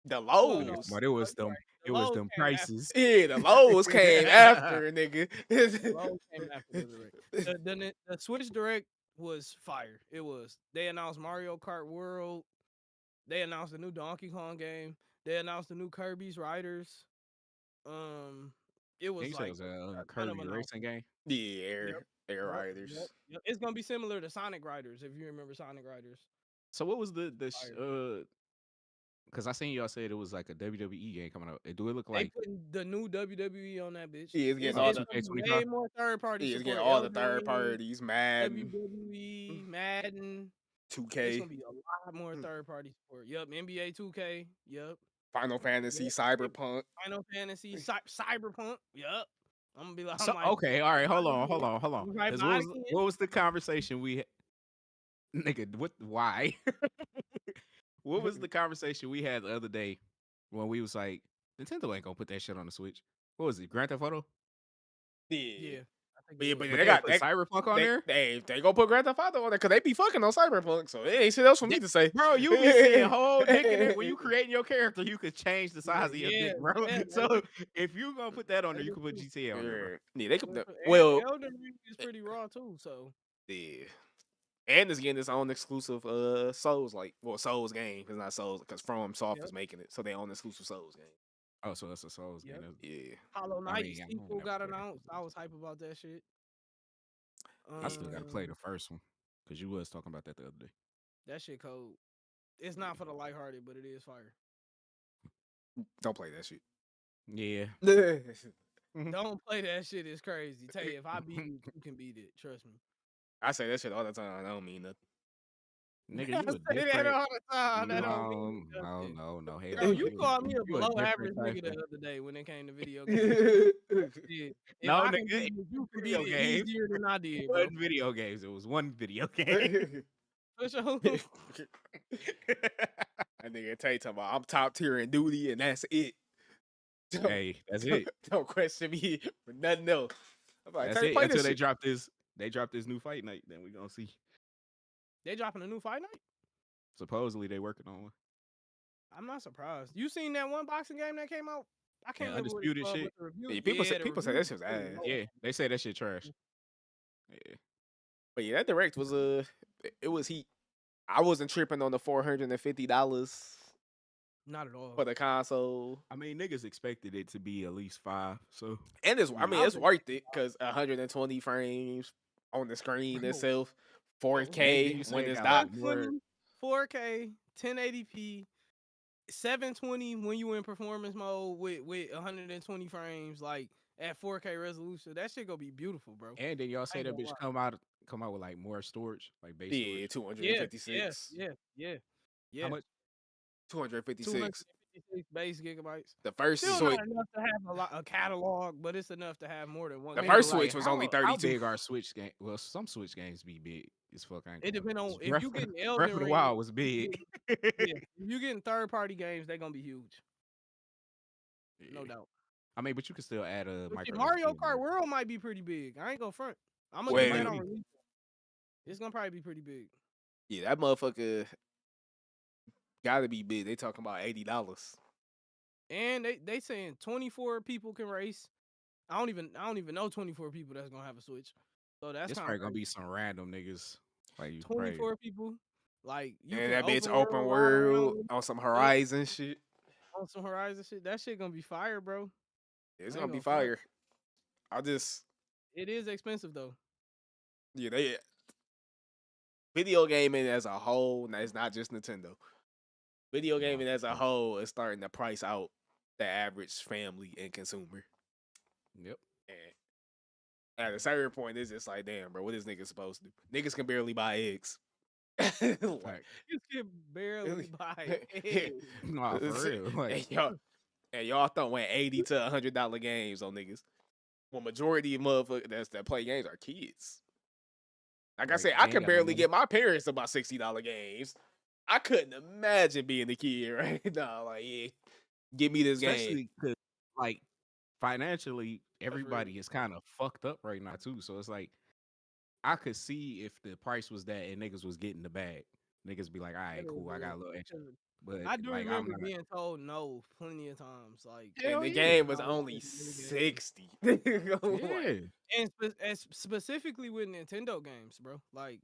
The Well, lows. no, But it was you're them. right. The It was lows them came after. prices. Yeah, the lows came after, nigga. The lows came after the Direct. The Switch Direct was fire. It was. They announced Mario Kart World. They announced a new Donkey Kong game. They announced the new Kirby's Riders. It was You said like it was a a ton Kirby of racing game. Yeah, Yep. air riders. Yep. It's gonna be similar to Sonic Riders if you remember Sonic Riders. So what was the Fire. because I seen y'all said it was like a WWE game coming out. Do it look They like putting the new WWE on that bitch. Yeah, it's getting It's all it's the gonna be 2K25? way more third party it's support. getting all the Elden third Ring, parties, Madden, WWE, Madden. It's 2K, gonna be a lot more third party support. Yep, NBA 2K. Yep. Final Fantasy, Yep. Cyberpunk. Final Fantasy, Cyberpunk. Yep. I'm gonna be like, so, I'm like, okay, all right, hold buy on. it again. Right, Because buy it again. what was the conversation we had? Nigga, why? What was the conversation we had the other day when we was like, Nintendo ain't gonna put that shit on the Switch? What was it, Grand Theft Auto? Yeah. I think But it yeah, was. but But they they got put Cyberpunk on there? They gonna put Grand Theft Auto on there because they be fucking on Cyberpunk, so it ain't shit else for me to say. Bro, you be seeing whole dick in there. When you creating your character, you could change the size of your dick, bro. Yeah, So if you gonna put that on there, that you is can put true. GTA on there, bro. Yeah, they could. And Well, Elden Ring is pretty raw too. So yeah. And it's getting its own exclusive Souls Souls game. It's not Souls because From Soft Yep. is making it, so they own exclusive Souls game. Oh, so it's a Souls Yep. game. Yeah. Hollow I Knight mean, I don't sequel never got play that. announced. I was hype about that shit. I still gotta play the first one because you was talking about that the other day. That shit cold. It's not for the lighthearted, but it is fire. Don't play that shit. Yeah. Don't play that shit. It's crazy. Tell you, if I beat it, you can beat it. Trust me. I say that shit all the time. I don't mean nothing. Nigga, you I a say that different. all the time. That don't mean No, nothing. no. Hell Bro, no. you called me a You below different average type nigga the of- other day when it came to video games. Shit. If No, I can nigga, beat it, you can beat video it games. easier than I did, It bro. wasn't video games. It was one video game. For sure. That nigga Tay talking about I'm top tier in duty and that's it. Hey, that's it. Don't question me for nothing else. I'm like, That's Tay, it. play Until this they shit. drop this. They drop this new fight night. Then we gonna see. They dropping a new Fight Night? Supposedly they working on one. I'm not surprised. You seen that one boxing game that came out? I can't Yeah, remember what it's Undisputed called, shit. but the review. Yeah, people say the that reviews shit was pretty ass. low. Yeah, they say that shit trash. Yeah. But yeah, that direct was it was heat. I wasn't tripping on the $450 Not at all. for the console. I mean, niggas expected it to be at least 5. So And it's, I yeah. mean, I it's was worth it because 120 frames on the screen bro, itself, bro, And then you 4K say when it it's got not. like more. 120, 4K, 1080p, 720 when you in performance mode with 120 frames, like at 4K resolution. That shit gonna be beautiful, bro. And then y'all I say ain't that gonna bitch lie. come out with like more storage, like base Yeah, storage. Yeah, 256. How yeah. much? 256. 256 base gigabytes. The first Still switch, not enough to have a catalog, but it's enough to have more than one the I game. mean, but first like, Switch was only how 32. big are Switch game? Well, some Switch games be big as fuck. I ain't It gonna lie. depends on 'Cause if you getting Breath Elden of the Ring. Wild was If you big. yeah, if you getting third party games, they're gonna be huge, no Yeah. doubt. I mean, but you can still add a But shit, micro Mario SD in Kart there. World might be pretty big. I ain't gonna front. I'm gonna It give might that on Well, be. release. It's gonna probably be pretty big. yeah, that motherfucker gotta be big. They talking about $80. And they saying 24 people can race. I don't even know 24 people that's gonna have a Switch. So that's It's kind of probably gonna crazy. be some random niggas. Like you probably 24 people. Like you And can that bitch open open world ride around world with on some it, Horizon shit. on some Horizon shit. That shit gonna be fire, bro. It's I gonna ain't be gonna front. fire. I just, It is expensive though. yeah, they video gaming as a whole. Now it's not just Nintendo. Video nah. gaming as a whole is starting to price out the average family and consumer. Yep. And at a certain point, it's just like, damn, bro, what is niggas supposed to do? Niggas can barely buy eggs. Like, Like, You can barely buy eggs. nah, for real. Like, and y'all throwing $80 to $100 games on niggas. Well, majority of motherfuckers that play games are kids. Like I right? said, They I ain't can got no barely money. get my parents to buy $60 games. I couldn't imagine being a kid right now. Like, yeah, give me this game. Especially because, like, financially, That's real. everybody is kind of fucked up right now too. So it's like I could see if the price was that and niggas was getting the bag, niggas be like, all That right, is cool, I real. got a little extra. 'Cause But I do like, I'm remember not. being told no plenty of times. Like, And Hell the yeah, game was no, only it's mini games. 60. yeah. Like, And specifically with Nintendo games, bro. Like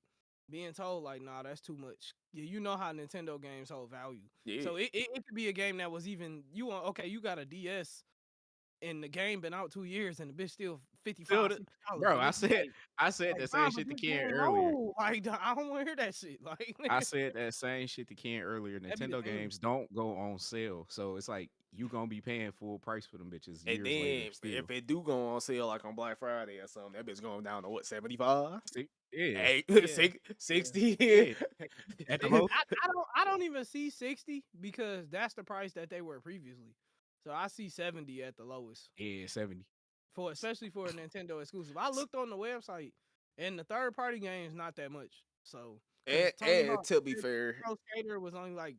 being told, like, nah, that's too much. Yeah, you know how Nintendo games hold value. yeah. So it could be a game that was even you want. Okay, you got a DS, and the game been out 2 years, and the bitch still Still, $55, $60. bro, And it's I said like, the nah, same but shit to this Ken game earlier. old. Like, I don't want to hear that shit. Like, I said that same shit to Ken earlier. that be the Nintendo thing. games don't go on sale, so it's like you gonna be paying full price for them bitches And years later. then Still, if it do go on sale like on Black Friday or something, that bitch going down to what, 75? see, yeah, Hey, Yeah, yeah. 60? yeah, at the most, I don't even see 60 because that's the price that they were previously. So I see 70 at the lowest yeah, 70. for especially for a Nintendo exclusive. I looked on the website and the third party games not that much. So because Tony And Hawk to be fair, Pro Skater was only like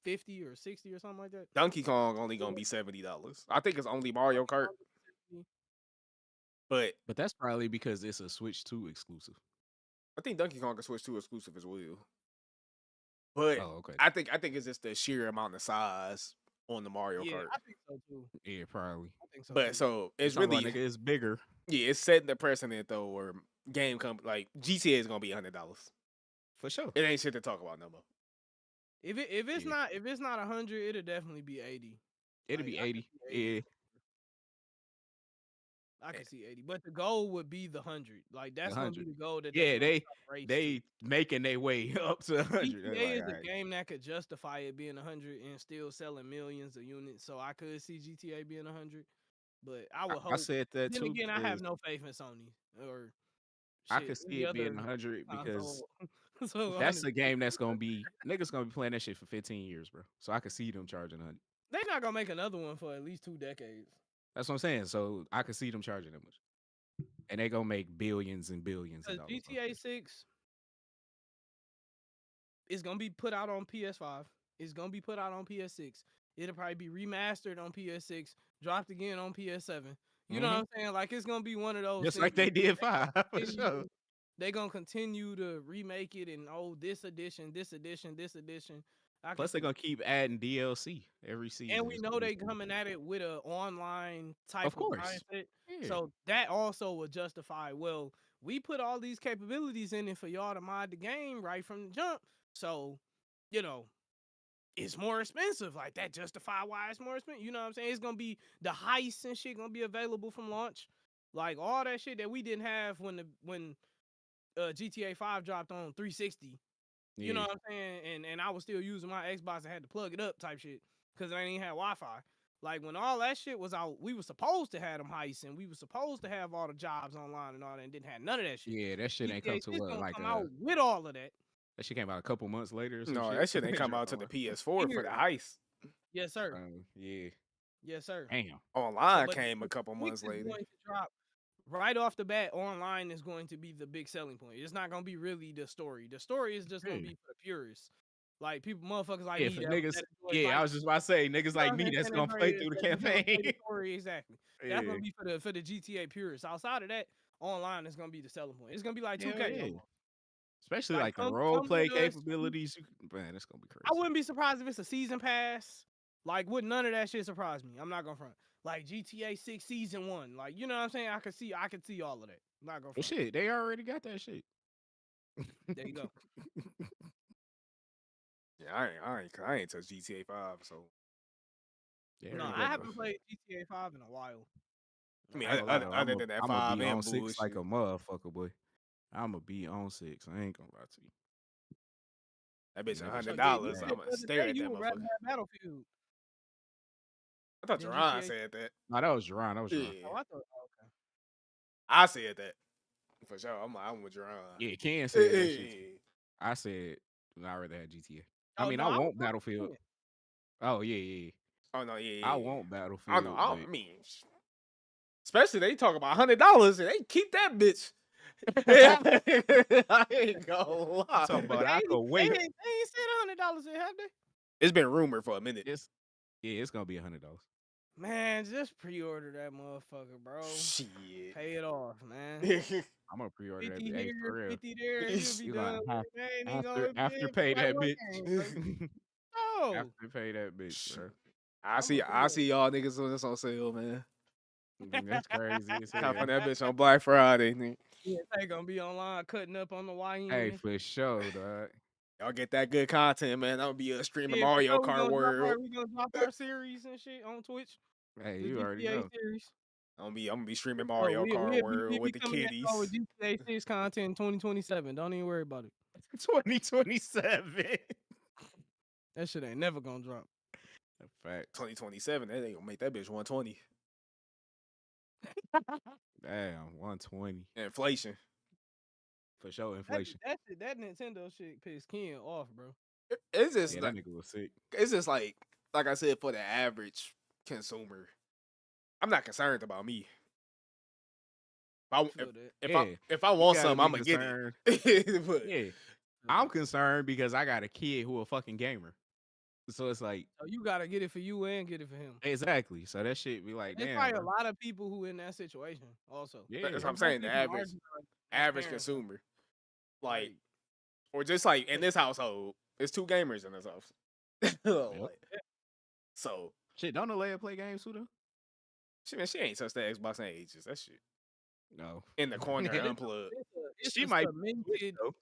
50 or 60 or something like that. Donkey Kong only gonna be $70. I think it's only Mario Kart, but But that's probably because it's a Switch 2 exclusive. I think Donkey Kong can switch to exclusive as well. But Oh, okay. I think it's just the sheer amount of size on the Mario Yeah, Kart. I think so too. Yeah, probably. I think so But too. so You it's talking about, really, nigga, it's bigger. yeah, it's setting the precedent though, where like GTA is gonna be $100. For sure. It ain't shit to talk about no more. If Yeah. it's not 100, it'll definitely be 80. It'll Like be I could 80. see 80. Yeah. I can see 80, but the goal would be the 100. Like that's gonna be 100. the goal that they Yeah, gonna try to race to. they making their way up to 100. They're GTA like, is all a right. game that could justify it being 100 and still selling millions of units. So I could see GTA being 100, but I would I hope. said that Then too again, I have because no faith in Sony or I shit could see any it being other 100 because console. So that's 100, a game that's gonna be niggas gonna be playing that shit for 15 years, bro. So I could see them charging 100. they're not gonna make another one for at least 2 decades. That's what I'm saying. So I could see them charging that much, and they gonna make billions and billions of Because dollars off GTA this. 6 is gonna be put out on PS5. It's gonna be put out on PS6. It'll probably be remastered on PS6, dropped again on PS7. You know what Hmm. I'm saying? Like it's gonna be one of those Just things. like they did 5 for Continue, sure. they gonna continue to remake it and this edition, this edition, this edition. I can Plus, they're see. gonna keep adding DLC every And season. we It's know gonna be they cool. coming at it with a online type Of of course. mindset. Yeah. So that also would justify, well, we put all these capabilities in it for y'all to mod the game right from the jump. So, you know, it's more expensive. Like that justify why it's more expensive. You know what I'm saying? It's gonna be the heists and shit gonna be available from launch. Like all that shit that we didn't have when GTA 5 dropped on 360. You know Yeah. what I'm saying? And I was still using my Xbox and had to plug it up type shit because I ain't had Wi-Fi. Like when all that shit was out, we were supposed to have them heists and we were supposed to have all the jobs online and all that, and didn't have none of that shit. Yeah, that shit ain't come GTA to 6 what, gonna like come out with all of that. that shit came out a couple months later or some No, shit. that shit ain't They come out dropped to the online. PS4 for the Period. heist. Yes, sir. Yeah. Yes, sir. Damn. So, Online but came a the couple 6 months is later. going to drop right off the bat. Online is going to be the big selling point. It's not gonna be really the story. The story is just gonna Yeah. be for the purists. Like people, motherfuckers like Yeah, me for that niggas. enjoy Yeah, I was fights. just about to say niggas You know like what me I'm that's saying? gonna play through the That enjoy play the campaign. story exactly. That's Yeah. gonna be for the GTA purists. Outside of that, online is gonna be the selling point. It's gonna be like Hell 2K. yeah. Especially Like like the role come play with us. capabilities. Man, it's gonna be I crazy. wouldn't be surprised if it's a season pass. Like, would none of that shit surprise me? I'm not gonna front. Like GTA 6 season 1. Like, you know what I'm saying? I could see all of that. I'm not gonna Well, front. shit, they already got that shit. There you go. Yeah, I ain't touched GTA 5, so They No, already I got that. haven't played GTA 5 in a while. I mean, I ain't gonna lie though, other than that I'm gonna 5 be on and 6 like a bullshit, motherfucker, boy. I'm gonna be on 6. I ain't gonna lie to you. that bitch And that bitch So gonna be yeah, you $100. bad. said I'm gonna the other stare day at you that would rather motherfucker. have Battlefield I thought than Jerron GTA. said that. No, that was Jerron. That was Jerron. Yeah, Oh, I thought okay. I said that for sure. I'm with Jerron. Yeah, Ken said that shit too. Yeah. I said I'd rather have GTA. I Oh mean, no, I I was want Battlefield. saying. Oh yeah. Oh no, yeah, I yeah. want I don't know. Battlefield, but I mean, especially they talk about $100. They keep that bitch. I ain't gonna lie. talking But about I could they wait. ain't said $100 yet, have they? It's been rumored for a minute. It's gonna be $100. Man, just pre-order that motherfucker, bro. Shit. Pay it off, man. I'm gonna pre-order that. 50 Hey, for here, real. 50 there, you'll be You done gonna with have it. Man, ain't even gonna after be pay like that one bitch. game, bro. No. After pay that bitch, bro. I I'ma pre-order. see y'all niggas when it's on sale, man. That's crazy as Cop hell. on that bitch on Black Friday. Nigga. Yeah, they gonna be online cutting up on the Hey, YN. for sure, dog. Y'all get that good content, man. I'm gonna be streaming Yeah, for Mario sure Kart World. we gonna drop our series and shit on Twitch. Hey, The you already GTA know. series. I'm gonna be streaming Oh, Mario Kart World we with the coming at y'all with kiddies. GTA 6 content in 2027. Don't even worry about it. 2027. That shit ain't never gonna drop. Fact. 2027, they ain't gonna make that bitch 120. Damn, 120. Inflation. For sure, inflation. That Nintendo shit pissed Ken off, bro. It's just Yeah, like that nigga was sick. it's just like I said, for the average consumer, I'm not concerned about me. Feel that. If I You want gotta something, I'm be gonna get concerned. it. But Yeah. Feel I'm that. concerned because I got a kid who a fucking gamer. So it's like, So you gotta get it for you and get it for him. exactly. So that shit be like, There's damn, probably a bro. lot of people who in that situation also. Yeah. that's what I'm saying. The Especially from our average parents, consumer, like, like, or just like in this household, it's 2 gamers in this house. Like, so Shit, don't Alea play games too though? she ain't touched that Xbox in ages. That shit No. in the corner, Yeah. unplugged. it's She a might cemented, though.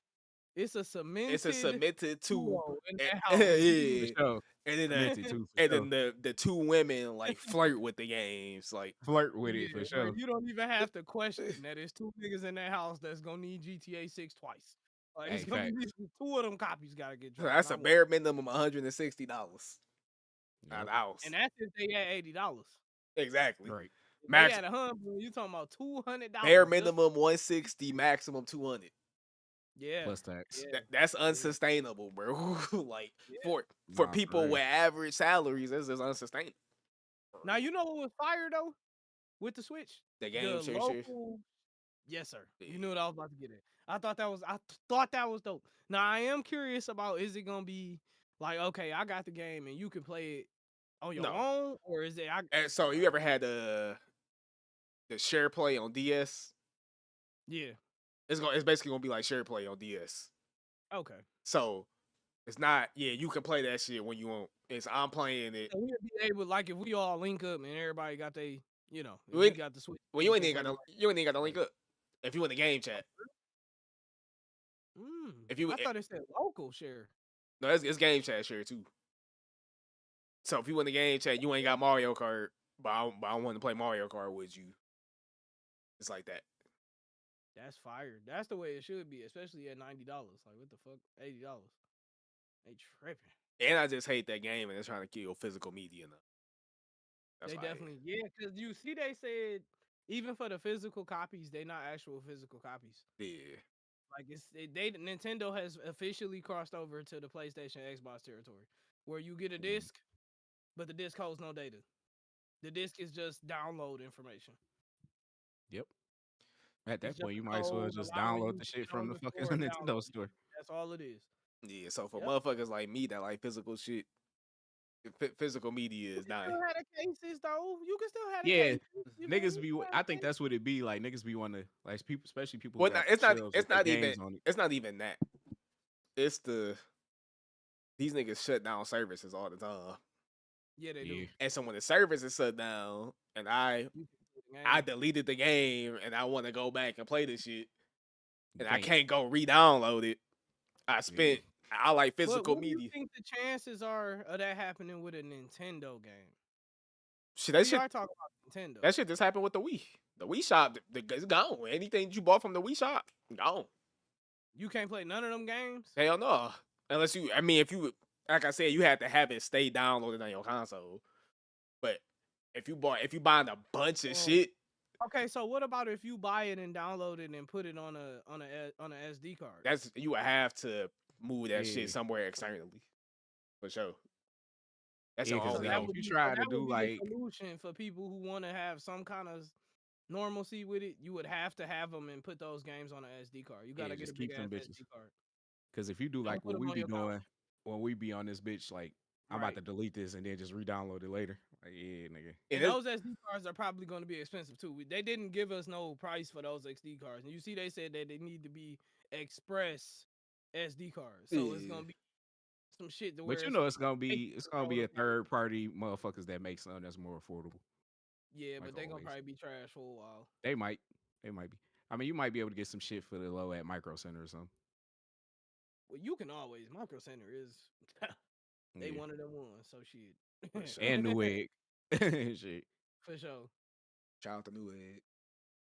it's a cemented, It's a cemented two, duo in that and, house. For sure. and then Cemented too, for and sure. then the 2 women like flirt with the games, like Flirt with it Yeah, for where sure. you don't even have to question that it's 2 niggas in that house that's gonna need GTA 6 twice. Like it's Hey, gonna be facts. 2 of them copies gotta get dropped. that's a bare minimum $160 out Yep. the house. And that's if they had $80. Exactly. Right. If Max they had 100, you talking about $200. bare minimum 160, maximum 200. Yeah. Plus tax. Yeah. That's unsustainable, bro. Like Yeah. for Nah, people real. with average salaries, this is unsustainable. Now you know what was fire though with the Switch? The game The changer. local. Yes, sir. Yeah. You knew what I was about to get at. I thought that was dope. Now I am curious about, is it gonna be like, okay, I got the game and you can play it on your No. own, or is it? And so you ever had the share play on DS? Yeah. It's basically gonna be like share play on DS. Okay. So it's not, you can play that shit when you want. It's I'm playing it. So we'll be able, like, if we all link up and everybody got if We- we got the Switch. Well, you ain't even got to link up. If you in the game chat. I thought it said local share. No, it's game chat share too. So if you in the game chat, you ain't got Mario Kart, but I want to play Mario Kart with you. It's like that. That's fire. That's the way it should be, especially at $90. Like what the fuck, $80? They tripping. And I just hate that game, and they're trying to kill physical media now. That's They why I hate definitely, yeah, because you see, they said even for the physical copies, they not actual physical copies. it. Yeah. Like Nintendo has officially crossed over to the PlayStation Xbox territory, where you get a disc, but the disc holds no data. The disc is just download information. Yep. At It's that just point, you a might as well code just allowing you download to the shit get on from the the fucking store and download Nintendo it. store. That's all it is. Yeah, so for Yep. motherfuckers like me that like physical shit, physical media You is can not. still have the cases though. You can still have the Yeah, cases. You feel niggas me? be. You have I the think cases. that's what it be like. Niggas be want to like people, especially people who Well, got it's not. shelves It's with their not even. games on it. It's not even that. It's these niggas shut down services all the time. Yeah, they do. Yeah, And so when the service is shut down, and I You can play the I game. deleted the game, and I want to go back and play this shit, you and I can't go re-download it. I like But physical what do you media. think the chances are of that happening with a Nintendo game? Shit, that We shit. are talking about Nintendo. That shit just happened with the Wii. The Wii shop, it's gone. Anything you bought from the Wii shop, gone. You can't play none of them games. Hell no. Unless you, I mean, if you, like I said, you had to have it stay downloaded on your console. But if you buying a bunch of shit, Okay, so what about if you buy it and download it and put it on a SD card? you would have to move that Yeah. shit somewhere externally, for sure. That's Yeah, your because only like, hope. if you try to do the like, solution for people who want to have some kind of normalcy with it. You would have to have them and put those games on an SD card. You gotta yeah, get a just big keep ass them bitches. SD card. Because if you do Don't like put what them we on be your console. doing when we be on this bitch, like I'm about Right. to delete this and then just re-download it later. Like, yeah, nigga. And those SD cards are probably going to be expensive too. They didn't give us no price for those SD cards. And you see, they said that they need to be express SD cards. So it's going to be some shit to where But you know it's gonna be a okay. third party motherfuckers that make something that's more affordable. Yeah, Like but they're going always. to probably be trash for a while. They might be. I mean, you might be able to get some shit for the low at Micro Center or something. Well, you can always. Micro Center is they Yeah. one of them ones. So shit. And Newegg. Shit. For sure. Shout out to Newegg.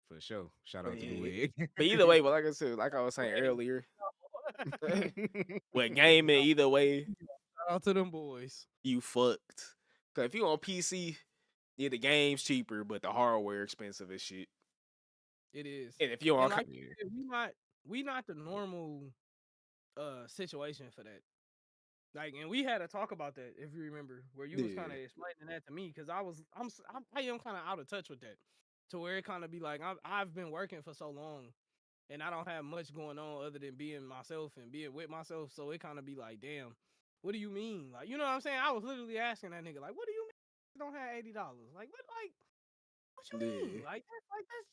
For sure. Shout out But to yeah. Newegg. But either way, but like I said, like I was saying earlier, with gaming, either way, Shout out to them boys. you fucked. Cause if you on PC, yeah, the game's cheaper, but the hardware expensive as shit. It is. And if you're on, And like you said, we not the normal situation for that. Like, and we had a talk about that, if you remember, where you was kind of Yeah. explaining that to me, because I am kind of out of touch with that, to where it kind of be like I've been working for so long, and I don't have much going on other than being myself and being with myself. So it kind of be like, damn, what do you mean? Like, you know what I'm saying? I was literally asking that nigga, like, what do you mean you don't have $80? Like, what you mean? Like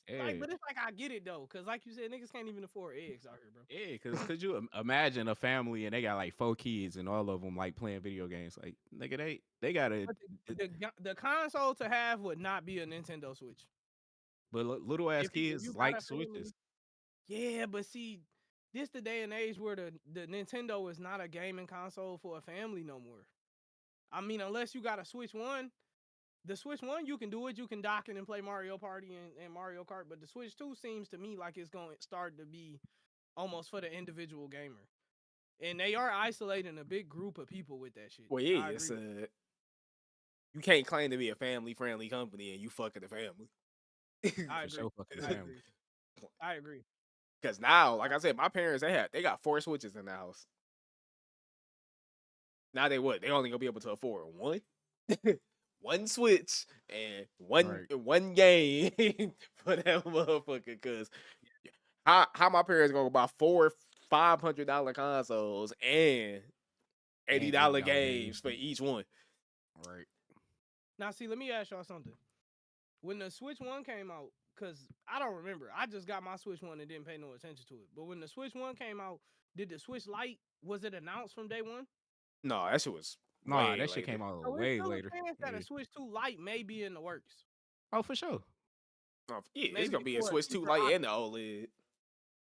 that's like, but it's like I get it though, cause like you said, niggas can't even afford eggs out here, bro. Yeah, because could you imagine a family and they got like 4 kids and all of them like playing video games? Like, nigga, they gotta. But the console to have would not be a Nintendo Switch. But little ass If kids you got like a family- Switches. Yeah, but see, this the day and age where the Nintendo is not a gaming console for a family no more. I mean, unless you got a Switch 1. The Switch 1, you can do it. You can dock it and play Mario Party and Mario Kart. But the Switch 2 seems to me like it's going to start to be almost for the individual gamer. And they are isolating a big group of people with that shit. Well, yeah, it's you can't claim to be a family friendly company and you fucking the family. I For sure, fucking family. I agree. Because now, like I said, my parents they got 4 Switches in the house. Now they only gonna be able to afford one, one Switch and one game for that motherfucker. Cause how my parents gonna buy 4 $500 consoles and $80 games for each one? Right. Now, see, let me ask y'all something. When the Switch 1 came out, because I don't remember. I just got my Switch 1 and didn't pay no attention to it. But when the Switch 1 came out, did the Switch Lite, was it announced from day one? No, that shit was that shit came out way later. That a Switch 2 Lite may be in the works. Oh, for sure. Yeah, it's gonna be a Switch 2 Lite and the OLED.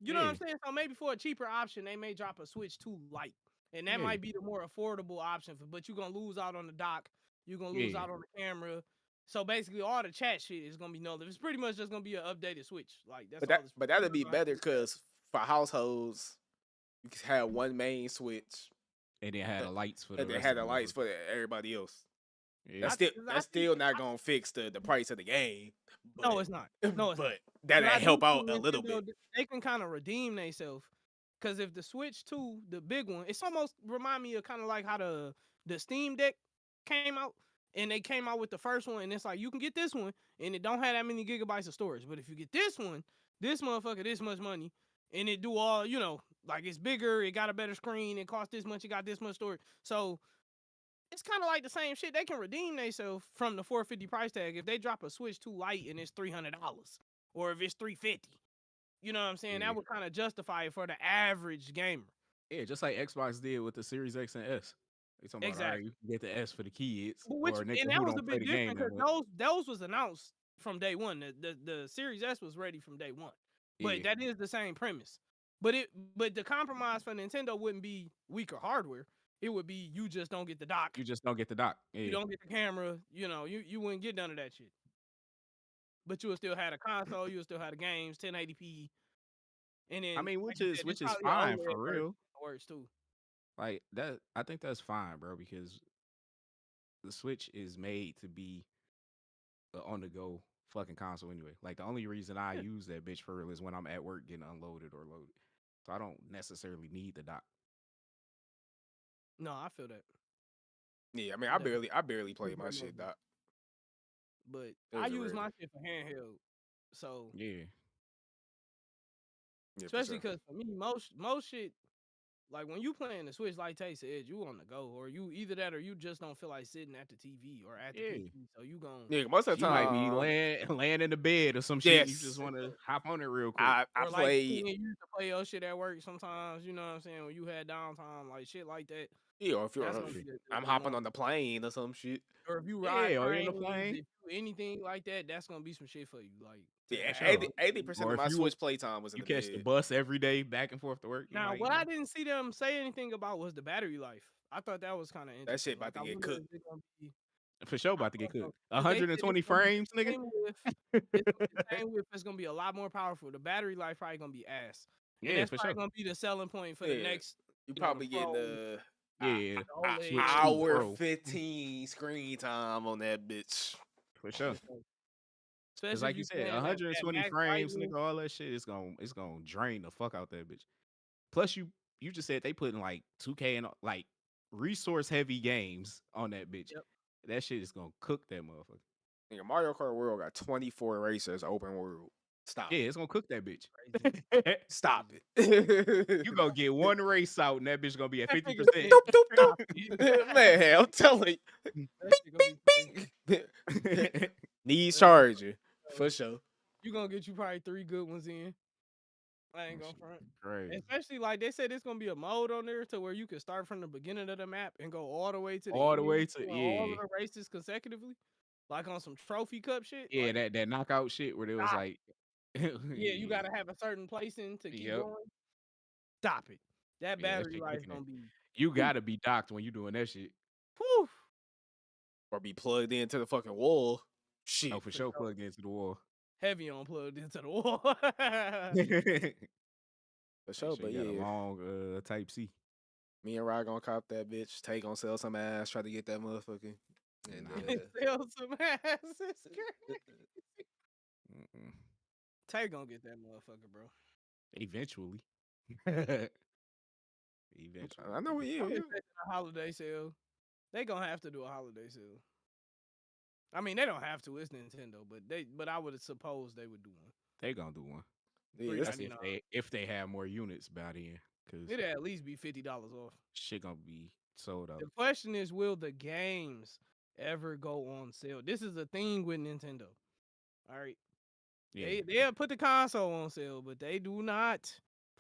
You know what I'm saying? So maybe for a cheaper option, they may drop a Switch 2 Lite. And that Yeah, might be the more affordable option for, but you're gonna lose out on the dock, you're gonna lose yeah. out on the camera. So basically all the chat shit is gonna be null. It's pretty much just gonna be an updated Switch. Like that's But all it's that'd you're be gonna have better to do. because for households, you could have one main switch And then had uh, the lights for the and they rest had of the the lights motherfuckers. for everybody else. Yeah, I That's think still not gonna fix the price of the game, but no, it's not. No, it's not. but that'll But I do help out think a little Nintendo bit. they can kind of redeem themselves. Cause if the Switch 2, the big one, it's almost remind me of kind of like how the Steam Deck came out, and they came out with the first one, and it's like you can get this one, and it don't have that many gigabytes of storage. But if you get this one, this motherfucker, this much money, and it do all, like it's bigger, it got a better screen, it costs this much, it got this much storage. So it's kind of like the same shit. They can redeem themselves from the 450 price tag if they drop a Switch 2 Lite and it's $300, or if it's 350. You know what I'm saying? yeah, That would kind of justify it for the average gamer. yeah. Just like Xbox did with the Series X and S. They talking about, all right, Exactly. you can get the S for the kids But or a and nigga that who was a don't play bit the game different that because much. those was announced from day one. The Series S was ready from day one. But Yeah, that is the same premise. But the compromise for Nintendo wouldn't be weaker hardware. It would be you just don't get the dock, you just don't get the dock. you Yeah, don't get the camera, you wouldn't get none of that shit. But you would still have a console, you would still have the games, 1080p, and I then mean, like which you is said, there's which is probably an fine OLED for version real. that works too. Like that, I think that's fine, bro, because the Switch is made to be on the go fucking console anyway. Like the only reason I Yeah. use that bitch for real is when I'm at work getting unloaded or loaded. So I don't necessarily need the dock. No, I feel that. Yeah, I mean, I definitely I barely feel play my that. shit, doc. But It I was a use rarity. my shit for handheld. So Yeah, Yeah, for especially sure. because for me, most shit, like when you playing the Switch like Tay said, you on the go, or you either that or you just don't feel like sitting at the TV or at the yeah. PC. So you gon' Yeah, most of the You might be time, laying in the bed or some shit. And you just yes, want to hop on it real quick. I or like play. you used to play your shit at work sometimes. You know what I'm saying? When you had downtime, like shit like that. Yeah, or if That's you're, gonna Yeah, be I'm the hopping norm. on the plane or some shit. Or if you ride yeah, or you're on the trains, plane. if you anything like that, that's gonna be some shit for you. Like Yeah, For to sure. actually. 80% Or of if my you Switch playtime was in you the catch the bed. bus every day back and forth to work, you Now, might, what I didn't see them say anything about was the battery life. I thought that was kind of That shit interesting. about Like, to I get wonder cooked. if it's gonna be. for sure I about to get thought so cooked. because they said it's 120 gonna be frames, nigga. the same with the same with it's gonna be a lot more powerful. The battery life probably gonna be ass, and Yeah, that's for probably sure. gonna be the selling point for the Yeah, next, you the probably getting Pro, Yeah, the a OLED Switch version. 2 hour Pro 15 screen time on that bitch. for sure. Cause Especially if like you you said, playing that 120 max frames, brightness. nigga, all that shit is gonna drain the fuck out that bitch. Plus, you just said they putting like 2K and like resource heavy games on that bitch. Yep, That shit is gonna cook that motherfucker. Nigga, Mario Kart World got 24 racers open world. Stop Yeah, it. it's gonna cook that bitch. crazy, Stop crazy. it. You gonna get one race out, and that bitch gonna be at That nigga 50%. said, Doop, doop, "Stop it." doop. Man, I'm telling That shit gonna be crazy. you. Needs That shit charging. gonna- For sure. You gonna get you probably 3 good ones in. I ain't That gonna shit front. crazy. Especially like they said, it's gonna be a mode on there to where you can start from the beginning of the map and go all the way to the All the way end, to doing all yeah, of the races consecutively, like on some trophy cup shit. yeah, Like, that knockout shit where it was stop. like, Yeah, you yeah, gotta have a certain placing to keep yep, going. Stop it. That yeah, that battery shit life cooking it. gonna be You whew, gotta be docked when you doing that shit. whew, Or be plugged into the fucking wall. Oh, Shit. for for sure, sure. plugged into the wall. Heavy on plugged into the wall. Make For sure, sure but you got a yeah. long Type C. Me and Rod gonna cop that bitch. Tay gonna sell some ass, try to get that motherfucker. And Nah, Sell some ass. It's crazy. mm-mm. Tay gonna get that motherfucker, bro. Eventually, I eventually. know we I'm yeah. expecting a holiday sale. They gonna have to do a holiday sale. I mean, they don't have to. It's Nintendo, but I would suppose they would do one. They gonna do one. Yeah, Three this, That's ninety nine. if they have more units by then, cause It'd at least be $50 off. shit gonna be sold out. The question is, will the games ever go on sale? This is a thing with Nintendo. All right, Yeah, they'll put the console on sale, but they do not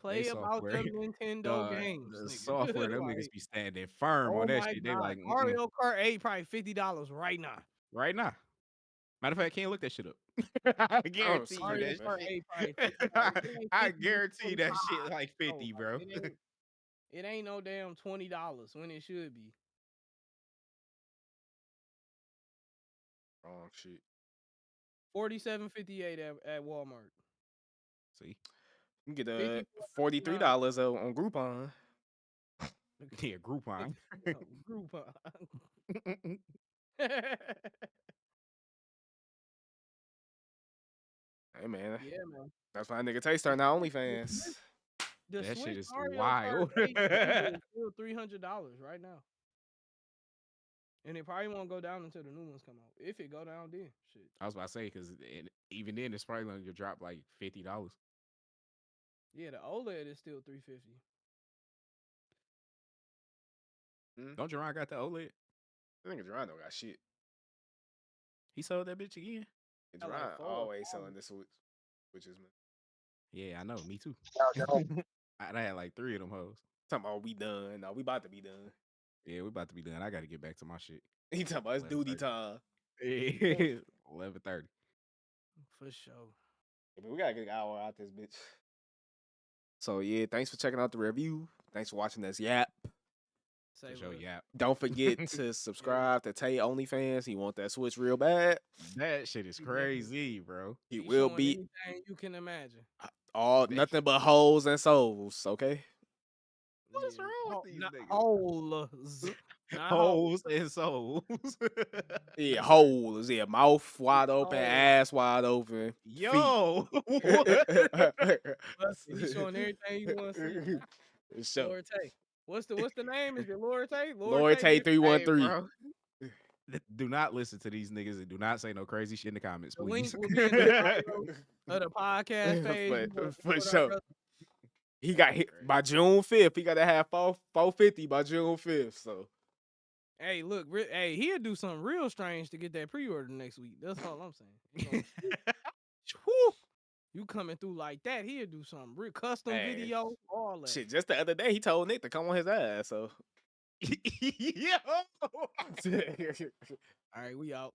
they play about software, them Nintendo the games, the nigga. software, them niggas Like, be standing firm oh on that my shit. They god, like Mario Kart 8 probably $50 right now. right now. Matter of fact, I can't look that shit up. I I don't guarantee see you Mario it, that man. Kart shit. 8 probably $50. It ain't I 50, it's guarantee that 25. shit like No, 50, like bro. it ain't. It ain't no damn $20 when it should be. Oh shit. $47.58 at Walmart. See, You can get $54.99. $43 on Groupon. yeah, Groupon. Groupon. Hey man, Yeah, man. that's why nigga Tay starting our OnlyFans. The That shit Switch is Mario Kart wild. 8 bundle is still $300 right now. And it probably won't go down until the new ones come out. If it go down then, shit. I was about to say because even then it's probably gonna drop like $50. Yeah, the OLED is still $350. Don't Jerron got the OLED? I think Geronimo got shit. He sold that bitch again. Got like Geron 4 or always 5. selling the Switch, which is man. Yeah, I know. Me too. Y'all I had like 3 of them hoes. Talking about we done. No, we about to be done. Yeah, we about to be done. I got to get back to my shit. He talking about it's duty 11:30. time. 11:30. For sure. Yeah, but we gotta get an hour out this bitch. So yeah, thanks for checking out the review. Thanks for watching us yap. Say For sure, what? yeah. Don't forget to subscribe to Tay OnlyFans. He want that Switch real bad. That shit is He definitely- crazy, bro. He He's will showing be anything you can imagine. all That nothing but hoes and souls. Okay. What's Yeah. wrong with these Not niggas? holes. Not holes. Hoes and souls. Yeah, holes. Yeah, mouth wide open, Holes. ass wide open. Yo, what? He's showing everything you want to see. Man. So, Lord Tay. What's the name? Is it Lord Tay? Lord Tay Tay. 313. Hey, bro. Do not listen to these niggas and do not say no crazy shit in the comments, The please. link will be in the bio of the podcast page. You wanna for support our sure. brother. He got hit by June 5th. He got to have 450 by June 5th. So, Hey, look, hey, he'll do something real strange to get that pre-order next week. That's all I'm saying. He gonna- Whew, you coming through like that? He'll do something real custom Hey, video, all that. shit, just the other day, he told Nick to come on his ass. So, Yo. All right, we out.